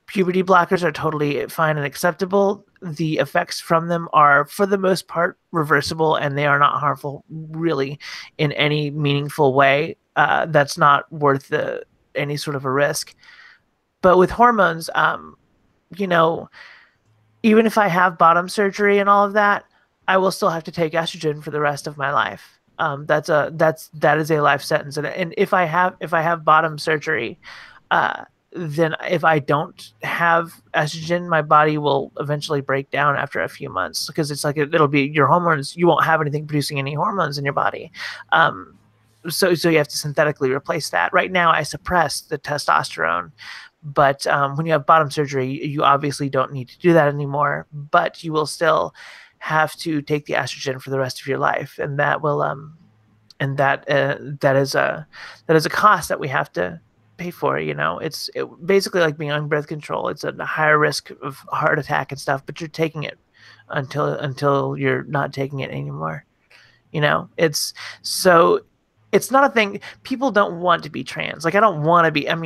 puberty blockers are totally fine and acceptable. The effects from them are, for the most part, reversible, and they are not harmful really in any meaningful way. That's not worth any sort of a risk. But with hormones, even if I have bottom surgery and all of that, I will still have to take estrogen for the rest of my life. That is a life sentence. And if I have bottom surgery, then if I don't have estrogen, my body will eventually break down after a few months, because it's like it'll be your hormones. You won't have anything producing any hormones in your body. So you have to synthetically replace that. Right now, I suppress the testosterone, but when you have bottom surgery, you obviously don't need to do that anymore. But you will still have to take the estrogen for the rest of your life, and that will that is a cost that we have to pay for. It's basically like being on birth control. It's a higher risk of heart attack and stuff, but you're taking it until you're not taking it anymore. It's not a thing. People don't want to be trans. Like, I don't want to be. I'm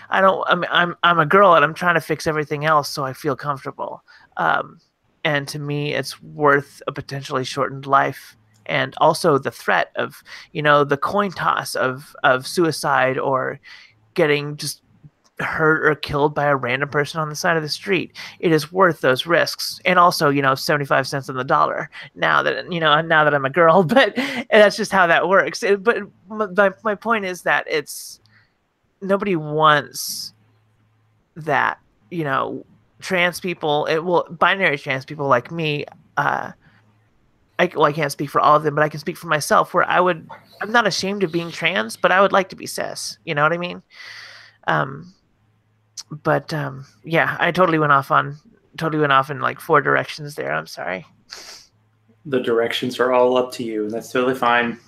a girl, and I'm trying to fix everything else so I feel comfortable. And to me, it's worth a potentially shortened life. And also the threat of, the coin toss of suicide, or getting just hurt or killed by a random person on the side of the street. It is worth those risks. And also, 75 cents on the dollar now that I'm a girl, but that's just how that works. But my point is that nobody wants that, trans people, binary trans people like me, I can't speak for all of them, but I can speak for myself, where I'm not ashamed of being trans, but I would like to be cis. You know what I mean? Yeah, I totally went off in like 4 directions there. I'm sorry. The directions are all up to you, and that's totally fine.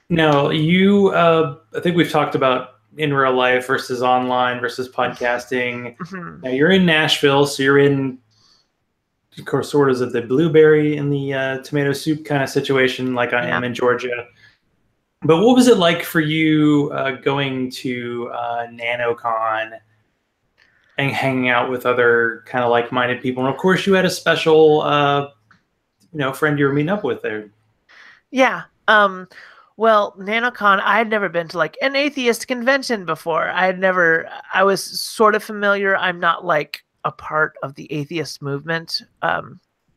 Now, I think we've talked about in real life versus online versus podcasting. Mm-hmm. Now, you're in Nashville, so you're in, of course, sort of the blueberry in the tomato soup kind of situation, like I am in Georgia. But what was it like for you going to NanoCon and hanging out with other kind of like-minded people? And of course, you had a special, friend you were meeting up with there. Yeah. Well, NanoCon, I had never been to like an atheist convention before. I was sort of familiar. I'm not like a part of the atheist movement,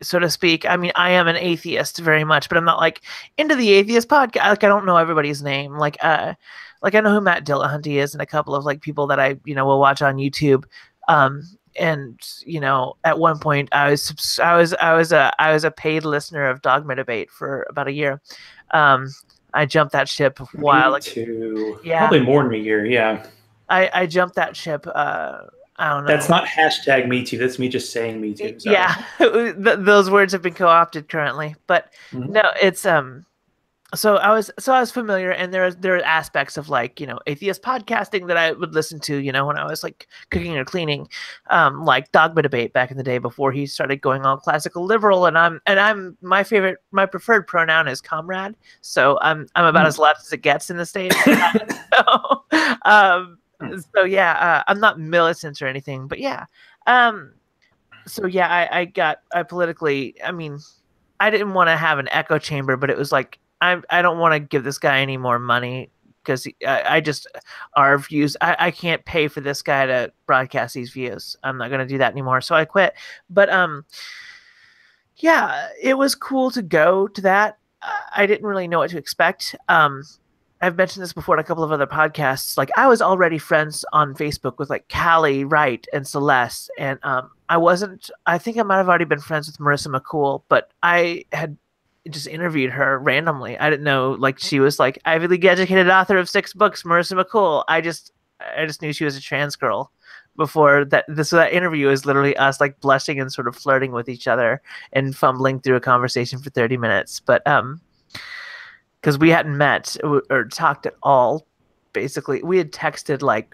so to speak. I mean, I am an atheist very much, but I'm not like into the atheist podcast. Like, I don't know everybody's name. Like, like I know who Matt Dillahunty is, and a couple of like people that I will watch on YouTube. And at one point I was a paid listener of Dogma Debate for about a year. I jumped that ship a while Me ago. too. Yeah, Probably more than a year. Yeah. I jumped that ship. I don't That's know. not hashtag me too. That's me just saying me too. Sorry. Yeah, those words have been co-opted currently, but Mhm. no, it's so I was familiar, and there are aspects of like atheist podcasting that I would listen to when I was like cooking or cleaning, like Dogma Debate back in the day before he started going all classical liberal, and I'm my preferred pronoun is comrade, so I'm about as left as it gets in the States. So, um so yeah, I'm not militant or anything, but yeah. um so yeah, I politically, I mean, I didn't want to have an echo chamber, but it was like I don't want to give this guy any more money because I just our views, I can't pay for this guy to broadcast these views. I'm not gonna do that anymore, so I quit. But yeah, it was cool to go to that. I didn't really know what to expect. I've mentioned this before in a couple of other podcasts. Like I was already friends on Facebook with like Callie Wright and Celeste, and I wasn't. I think I might have already been friends with Marissa McCool, but I had just interviewed her randomly. I didn't know like she was like Ivy League educated author of 6 books, Marissa McCool. I just knew she was a trans girl before that. That interview is literally us like blushing and sort of flirting with each other and fumbling through a conversation for 30 minutes. But because we hadn't met or talked at all. Basically, we had texted like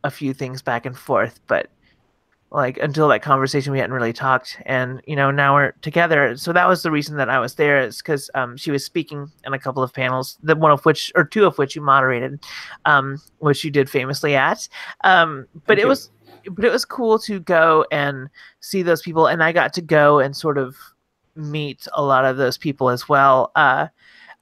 a few things back and forth, but like until that conversation, we hadn't really talked. And now we're together. So that was the reason that I was there, is because she was speaking in a couple of panels, that one of which, or two of which, you moderated, which you did famously at. But it was cool to go and see those people, and I got to go and sort of meet a lot of those people as well.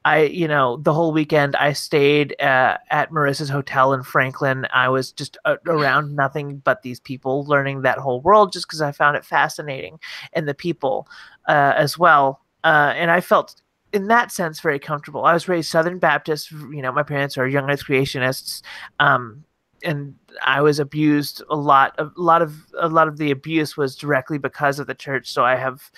The whole weekend I stayed at Marissa's hotel in Franklin. I was just around nothing but these people, learning that whole world just because I found it fascinating, and the people as well. And I felt, in that sense, very comfortable. I was raised Southern Baptist. My parents are young earth creationists. And I was abused a lot. A lot of the abuse was directly because of the church. So I have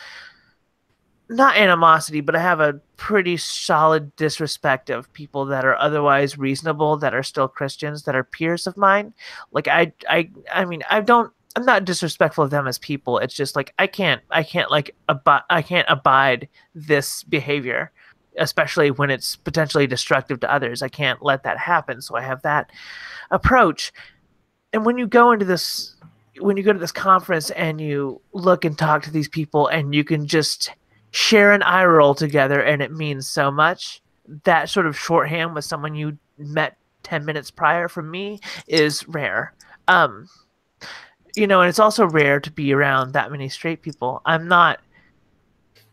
not animosity, but I have a pretty solid disrespect of people that are otherwise reasonable, that are still Christians, that are peers of mine. Like I mean, I'm not disrespectful of them as people. It's just like I can't abide this behavior, especially when it's potentially destructive to others. I can't let that happen. So I have that approach. And when you go to this conference and you look and talk to these people, and you can just share an eye roll together, and it means so much. That sort of shorthand with someone you met 10 minutes prior, from me, is rare. And it's also rare to be around that many straight people. In a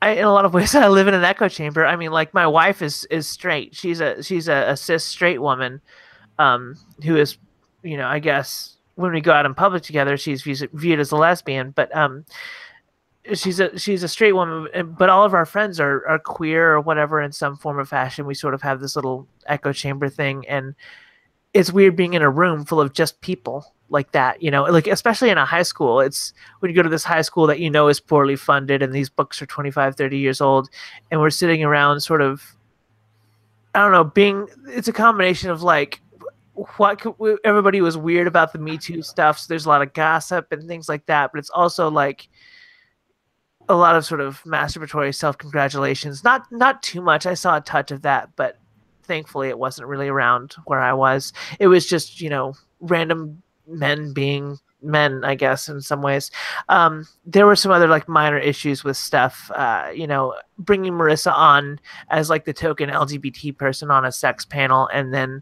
lot of ways, I live in an echo chamber. I mean, like, my wife is straight. She's a cis straight woman, who is, I guess when we go out in public together, she's viewed as a lesbian, but she's a straight woman, but all of our friends are queer or whatever in some form or fashion. We sort of have this little echo chamber thing, and it's weird being in a room full of just people like that, like especially in a high school. It's when you go to this high school that is poorly funded, and these books are 25, 30 years old, and we're sitting around sort of, I don't know, it's a combination of like, everybody was weird about the Me Too stuff, so there's a lot of gossip and things like that, but it's also like a lot of sort of masturbatory self-congratulations. Not too much. I saw a touch of that, but thankfully it wasn't really around where I was. It was just, random men being men, I guess, in some ways. There were some other like minor issues with stuff, bringing Marissa on as like the token LGBT person on a sex panel, and then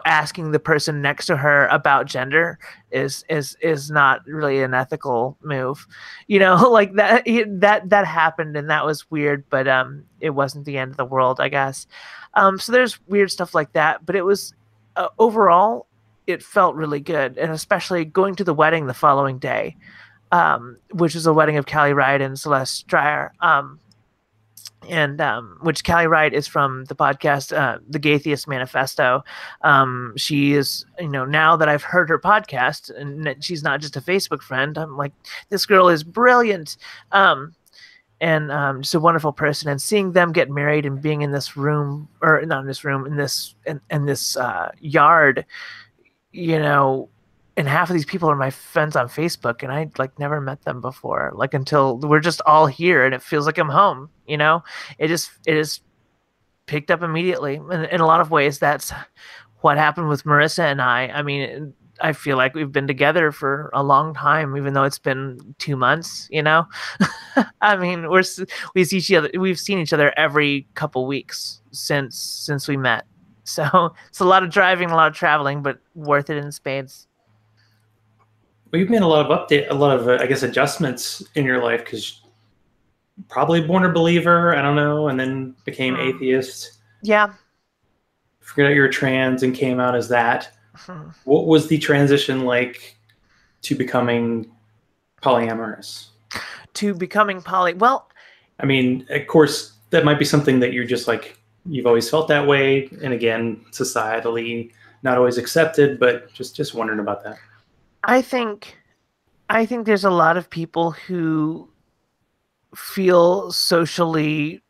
asking the person next to her about gender is not really an ethical move. Like that happened, and that was weird, but it wasn't the end of the world, I guess. So there's weird stuff like that, but it was overall, it felt really good, and especially going to the wedding the following day, which was a wedding of Callie Wright and Celeste Dreyer. and which Callie Wright is from the podcast The Gaytheist Manifesto. She is, now that I've heard her podcast and she's not just a Facebook friend, I'm like, this girl is brilliant. And just a wonderful person, and seeing them get married and being in this room, or not in this room, in this yard, and half of these people are my friends on Facebook, and I like never met them before, like until we're just all here, and it feels like I'm home. It just picked up immediately. In a lot of ways, that's what happened with Marissa and I. I mean, I feel like we've been together for a long time, even though it's been 2 months. I mean, we've seen each other every couple weeks since we met. So it's a lot of driving, a lot of traveling, but worth it in spades. Well, you've made a lot of I guess, adjustments in your life, because probably born a believer, I don't know, and then became atheist. Yeah. Figured out you were trans and came out as that. What was the transition like to becoming polyamorous? To becoming poly? Well, I mean, of course, that might be something that you're just like, you've always felt that way, and again, societally not always accepted, but just wondering about that. I think there's a lot of people who feel socially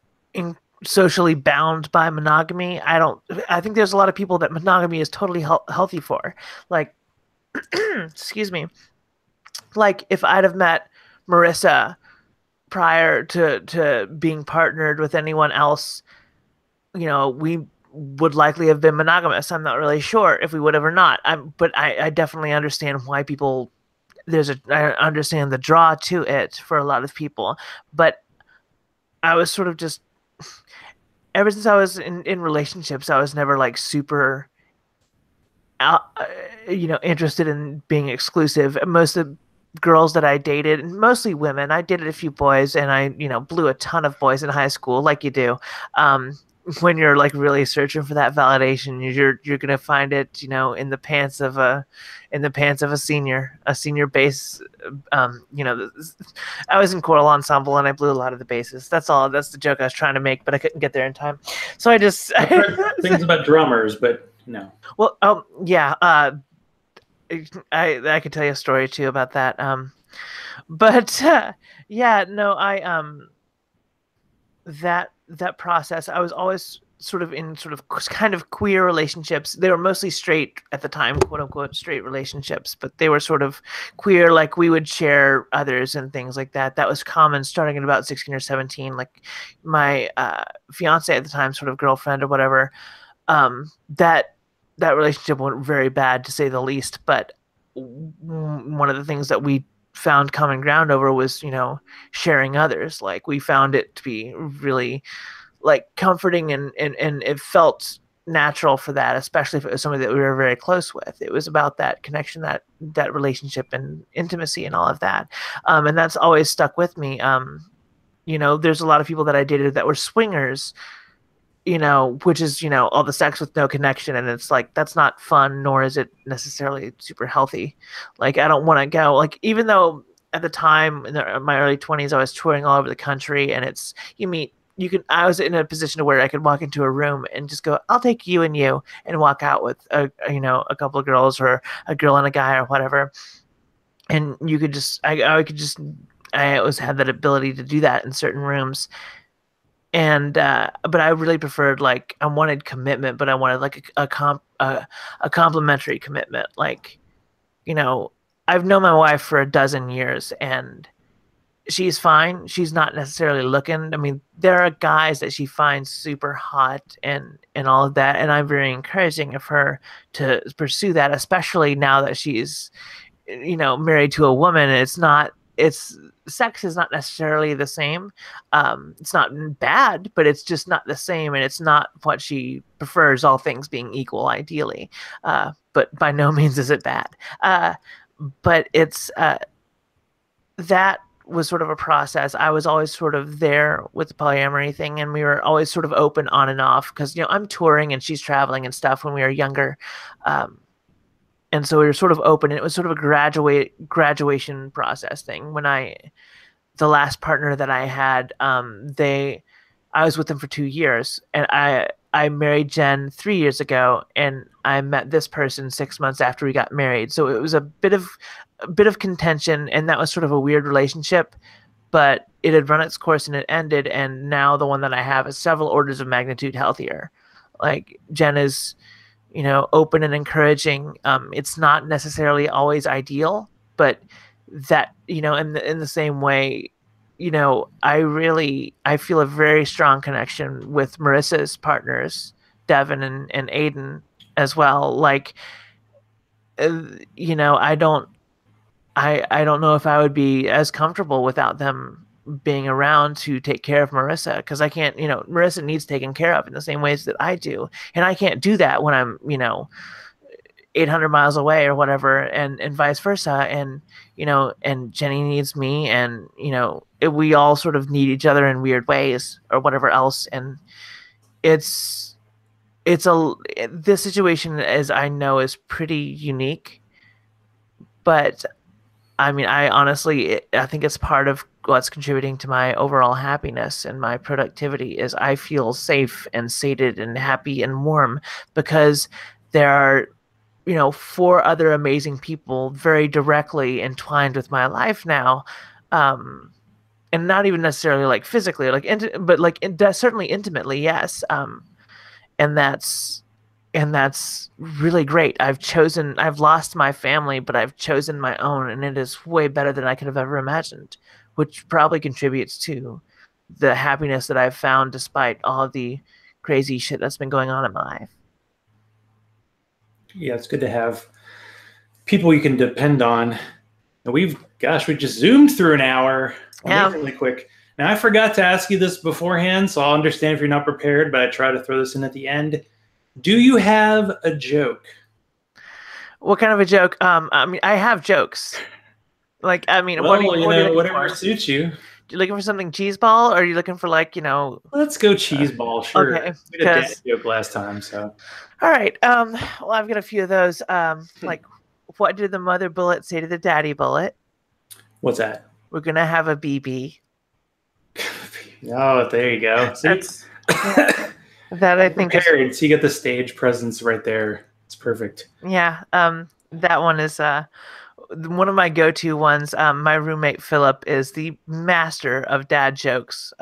bound by monogamy. I think there's a lot of people that monogamy is totally healthy for. Like, excuse me. Like, if I'd have met Marissa prior to being partnered with anyone else, we would likely have been monogamous. I'm not really sure if we would have or not. But I definitely understand why people. I understand the draw to it for a lot of people, but I was sort of just, ever since I was in relationships, I was never like super, interested in being exclusive. Most of the girls that I dated, mostly women, I dated a few boys, and I, blew a ton of boys in high school, like you do. When you're like really searching for that validation, you're gonna find it, in the pants of a senior bass. I was in choral ensemble and I blew a lot of the basses. That's all. That's the joke I was trying to make, but I couldn't get there in time. So I just I've heard things about drummers, but no. Well, yeah. I could tell you a story too about that. But yeah, no, that process, I was always sort of in sort of kind of queer relationships. They were mostly straight at the time, quote unquote straight relationships, but they were sort of queer. Like, we would share others and things like that. That was common starting at about 16 or 17. Like, my fiance at the time, sort of girlfriend or whatever, that relationship went very bad, to say the least. But one of the things that we found common ground over was, sharing others. Like, we found it to be really like comforting, and it felt natural for that, especially if it was somebody that we were very close with. It was about that connection, that relationship and intimacy and all of that. And that's always stuck with me. There's a lot of people that I dated that were swingers, which is, all the sex with no connection. And it's like, that's not fun, nor is it necessarily super healthy. Like, I don't want to go, like, even though at the time in my early 20s, I was touring all over the country, and I was in a position where I could walk into a room and just go, I'll take you, and walk out with a couple of girls, or a girl and a guy, or whatever. And you could just, I always had that ability to do that in certain rooms. And but I really preferred, like, I wanted commitment, but I wanted like a complimentary commitment. Like, I've known my wife for 12 years, and she's fine. She's not necessarily looking. I mean, there are guys that she finds super hot and all of that, and I'm very encouraging of her to pursue that, especially now that she's, married to a woman. Sex is not necessarily the same. It's not bad, but it's just not the same, and it's not what she prefers, all things being equal, ideally. But by no means is it bad. But it's that was sort of a process. I was always sort of there with the polyamory thing, and we were always sort of open on and off, because, I'm touring and she's traveling and stuff when we were younger. And so we were sort of open, and it was sort of a graduation process thing. The last partner that I had, I was with him for 2 years, and I married Jen 3 years ago, and I met this person 6 months after we got married. So it was a bit of contention, and that was sort of a weird relationship. But it had run its course and it ended, and now the one that I have is several orders of magnitude healthier. Like Jen is, open and encouraging. It's not necessarily always ideal, but that in the same way, I feel a very strong connection with Marissa's partners, Devin and Aiden as well. Like, I don't know if I would be as comfortable without them being around to take care of Marissa, because I can't, Marissa needs taken care of in the same ways that I do. And I can't do that when I'm, 800 miles away or whatever, and vice versa. And Jenny needs me, and, we all sort of need each other in weird ways or whatever else. And it's, this situation, as I know, is pretty unique, but I mean, I think it's part of what's contributing to my overall happiness and my productivity is I feel safe and sated and happy and warm because there are, four other amazing people very directly entwined with my life now. And not even necessarily like physically, but like certainly intimately, yes. And that's really great. I've lost my family, but I've chosen my own, and it is way better than I could have ever imagined, which probably contributes to the happiness that I've found despite all of the crazy shit that's been going on in my life. Yeah, it's good to have people you can depend on. And we just zoomed through an hour. Yeah. Amazingly quick. Now, I forgot to ask you this beforehand, so I'll understand if you're not prepared, but I try to throw this in at the end. Do you have a joke? What kind of a joke? I mean, I have jokes. Like, I mean, Well, what are you looking whatever for? suits you. You looking for something cheeseball, or are you looking for Let's go cheeseball, sure. Okay, We did a dad joke last time, so. All right. Well, I've got a few of those. Like, what did the mother bullet say to the daddy bullet? What's that? We're gonna have a BB. Oh, there you go. See? That I think prepared. So you get the stage presence right there. It's perfect. Yeah. That one is one of my go-to ones. My roommate Philip is the master of dad jokes,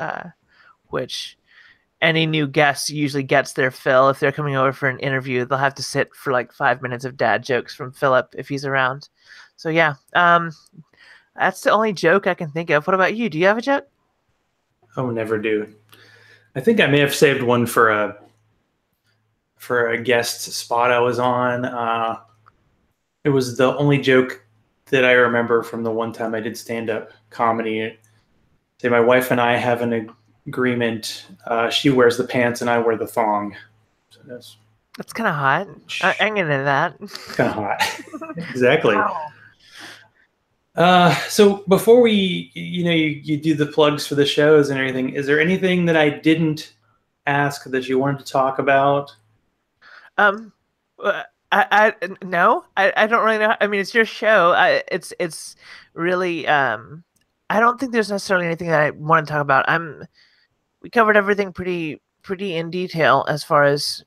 which any new guest usually gets their fill. If they're coming over for an interview, they'll have to sit for like 5 minutes of dad jokes from Philip if he's around. So yeah, that's the only joke I can think of. What about you? Do you have a joke? Oh, never do. I think I may have saved one for a guest spot I was on. It was the only joke that I remember from the one time I did stand-up comedy. Say my wife and I have an agreement. She wears the pants and I wear the thong. So that's kind of hot. I'm into that. Kind of hot. Exactly. Wow. So before we, you do the plugs for the shows and everything, is there anything that I didn't ask that you wanted to talk about? I no, I don't really know. I mean, it's your show. It's really I don't think there's necessarily anything that I want to talk about. We covered everything pretty in detail as far as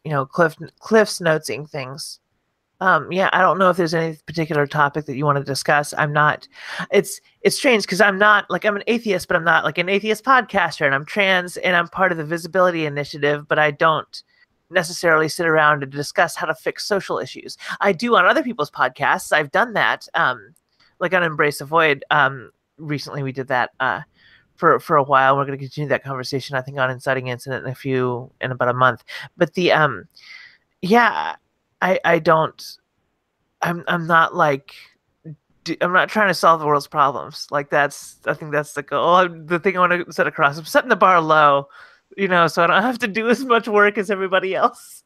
Cliff's notesing things. Yeah, I don't know if there's any particular topic that you want to discuss. I'm not. It's strange because I'm not I'm an atheist, but I'm not like an atheist podcaster, and I'm trans, and I'm part of the Visibility Initiative, but I don't necessarily sit around and discuss how to fix social issues. I do on other people's podcasts. I've done that. Like on Embrace the Void. Recently we did that for a while. We're going to continue that conversation, I think, on Inciting Incident in about a month. But the yeah, I don't. I'm not like. I'm not trying to solve the world's problems. I think that's the goal. The thing I want to set across. I'm setting the bar low, so I don't have to do as much work as everybody else.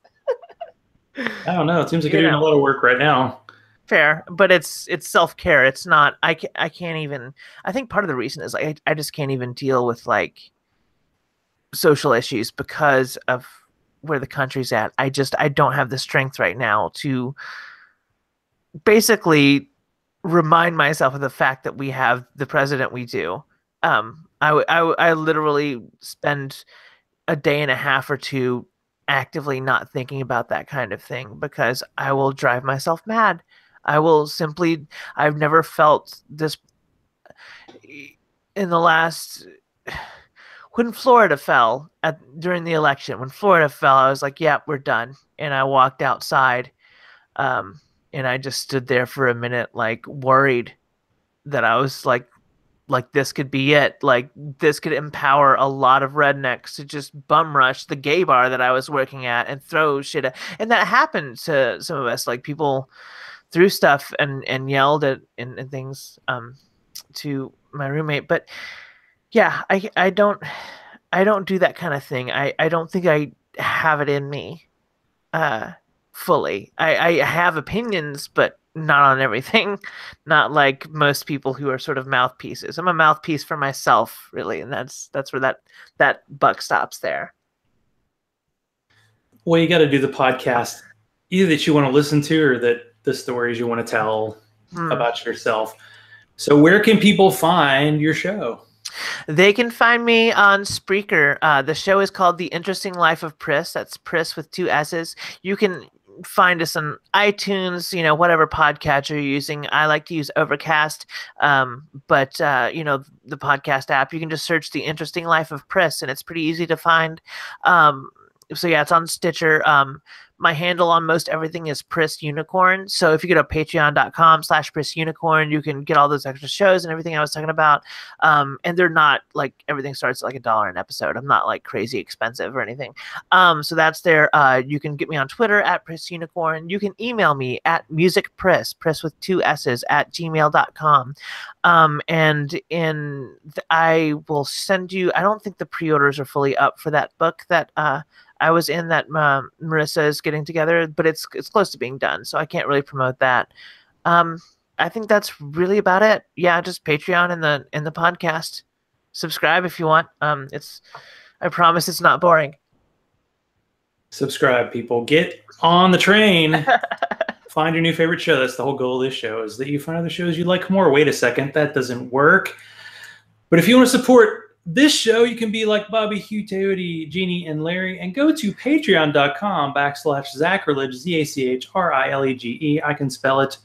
I don't know. It seems like you're doing a lot of work right now. Fair, but it's self-care. It's not. I can't even. I think part of the reason is I just can't even deal with social issues because of where the country's at. I don't have the strength right now to basically remind myself of the fact that we have the president we do. I literally spend a day and a half or two actively not thinking about that kind of thing, because I will drive myself mad. I will simply, I've never felt this in the last, when Florida fell during the election, when Florida fell, I was like, yeah, we're done. And I walked outside, and I just stood there for a minute, like worried that I was like this could be it. Like this could empower a lot of rednecks to just bum rush the gay bar that I was working at and throw shit at. And that happened to some of us. Like people threw stuff and yelled at and things to my roommate. But yeah, I don't do that kind of thing. I don't think I have it in me fully. I have opinions, but not on everything. Not like most people who are sort of mouthpieces. I'm a mouthpiece for myself, really, and that's where that buck stops there. Well, you got to do the podcast either that you want to listen to or that the stories you want to tell about yourself. So where can people find your show? They can find me on Spreaker. The show is called The Interesting Life of Priss. That's Priss with 2 S's. You can find us on iTunes, you know, whatever podcatcher you're using. I like to use Overcast, but you know, the podcast app, you can just search The Interesting Life of Priss, and it's pretty easy to find. So yeah, it's on Stitcher. My handle on most everything is Priss Unicorn. So if you go to patreon.com/Priss Unicorn, you can get all those extra shows and everything I was talking about. And they're not like, everything starts at like $1 an episode. I'm not like crazy expensive or anything. So that's there. You can get me on Twitter at Priss Unicorn. You can email me at musicpriss, Priss with 2 S's, at gmail.com. I will send you, I don't think the pre-orders are fully up for that book that I was in, that Marissa is getting together, but it's close to being done, so I can't really promote that. I think that's really about it. Yeah, just Patreon and the podcast. Subscribe if you want. I promise it's not boring. Subscribe, people. Get on the train. Find your new favorite show. That's the whole goal of this show, is that you find other shows you like more. Wait a second, that doesn't work. But if you want to support this show, you can be like Bobby, Hugh, Teody, Jeannie, and Larry, and go to patreon.com/Zachrilege, ZACHRILEGE. I can spell it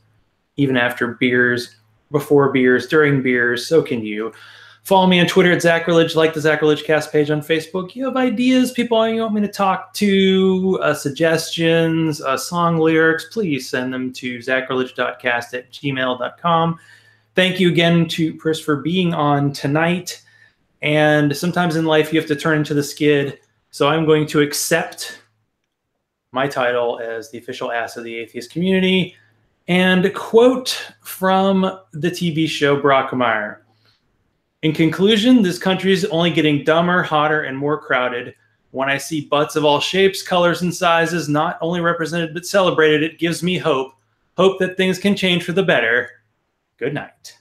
even after beers, before beers, during beers. So can you. Follow me on Twitter at Zachrilege, like the Zachrilege Cast page on Facebook. You have ideas, people you want me to talk to, suggestions, song lyrics, please send them to zachrilege.cast@gmail.com. Thank you again to Priss for being on tonight. And sometimes in life you have to turn into the skid. So I'm going to accept my title as the official ass of the atheist community and quote from the TV show Brockmire. In conclusion, this country is only getting dumber, hotter, and more crowded. When I see butts of all shapes, colors, and sizes not only represented but celebrated, it gives me hope. Hope that things can change for the better. Good night.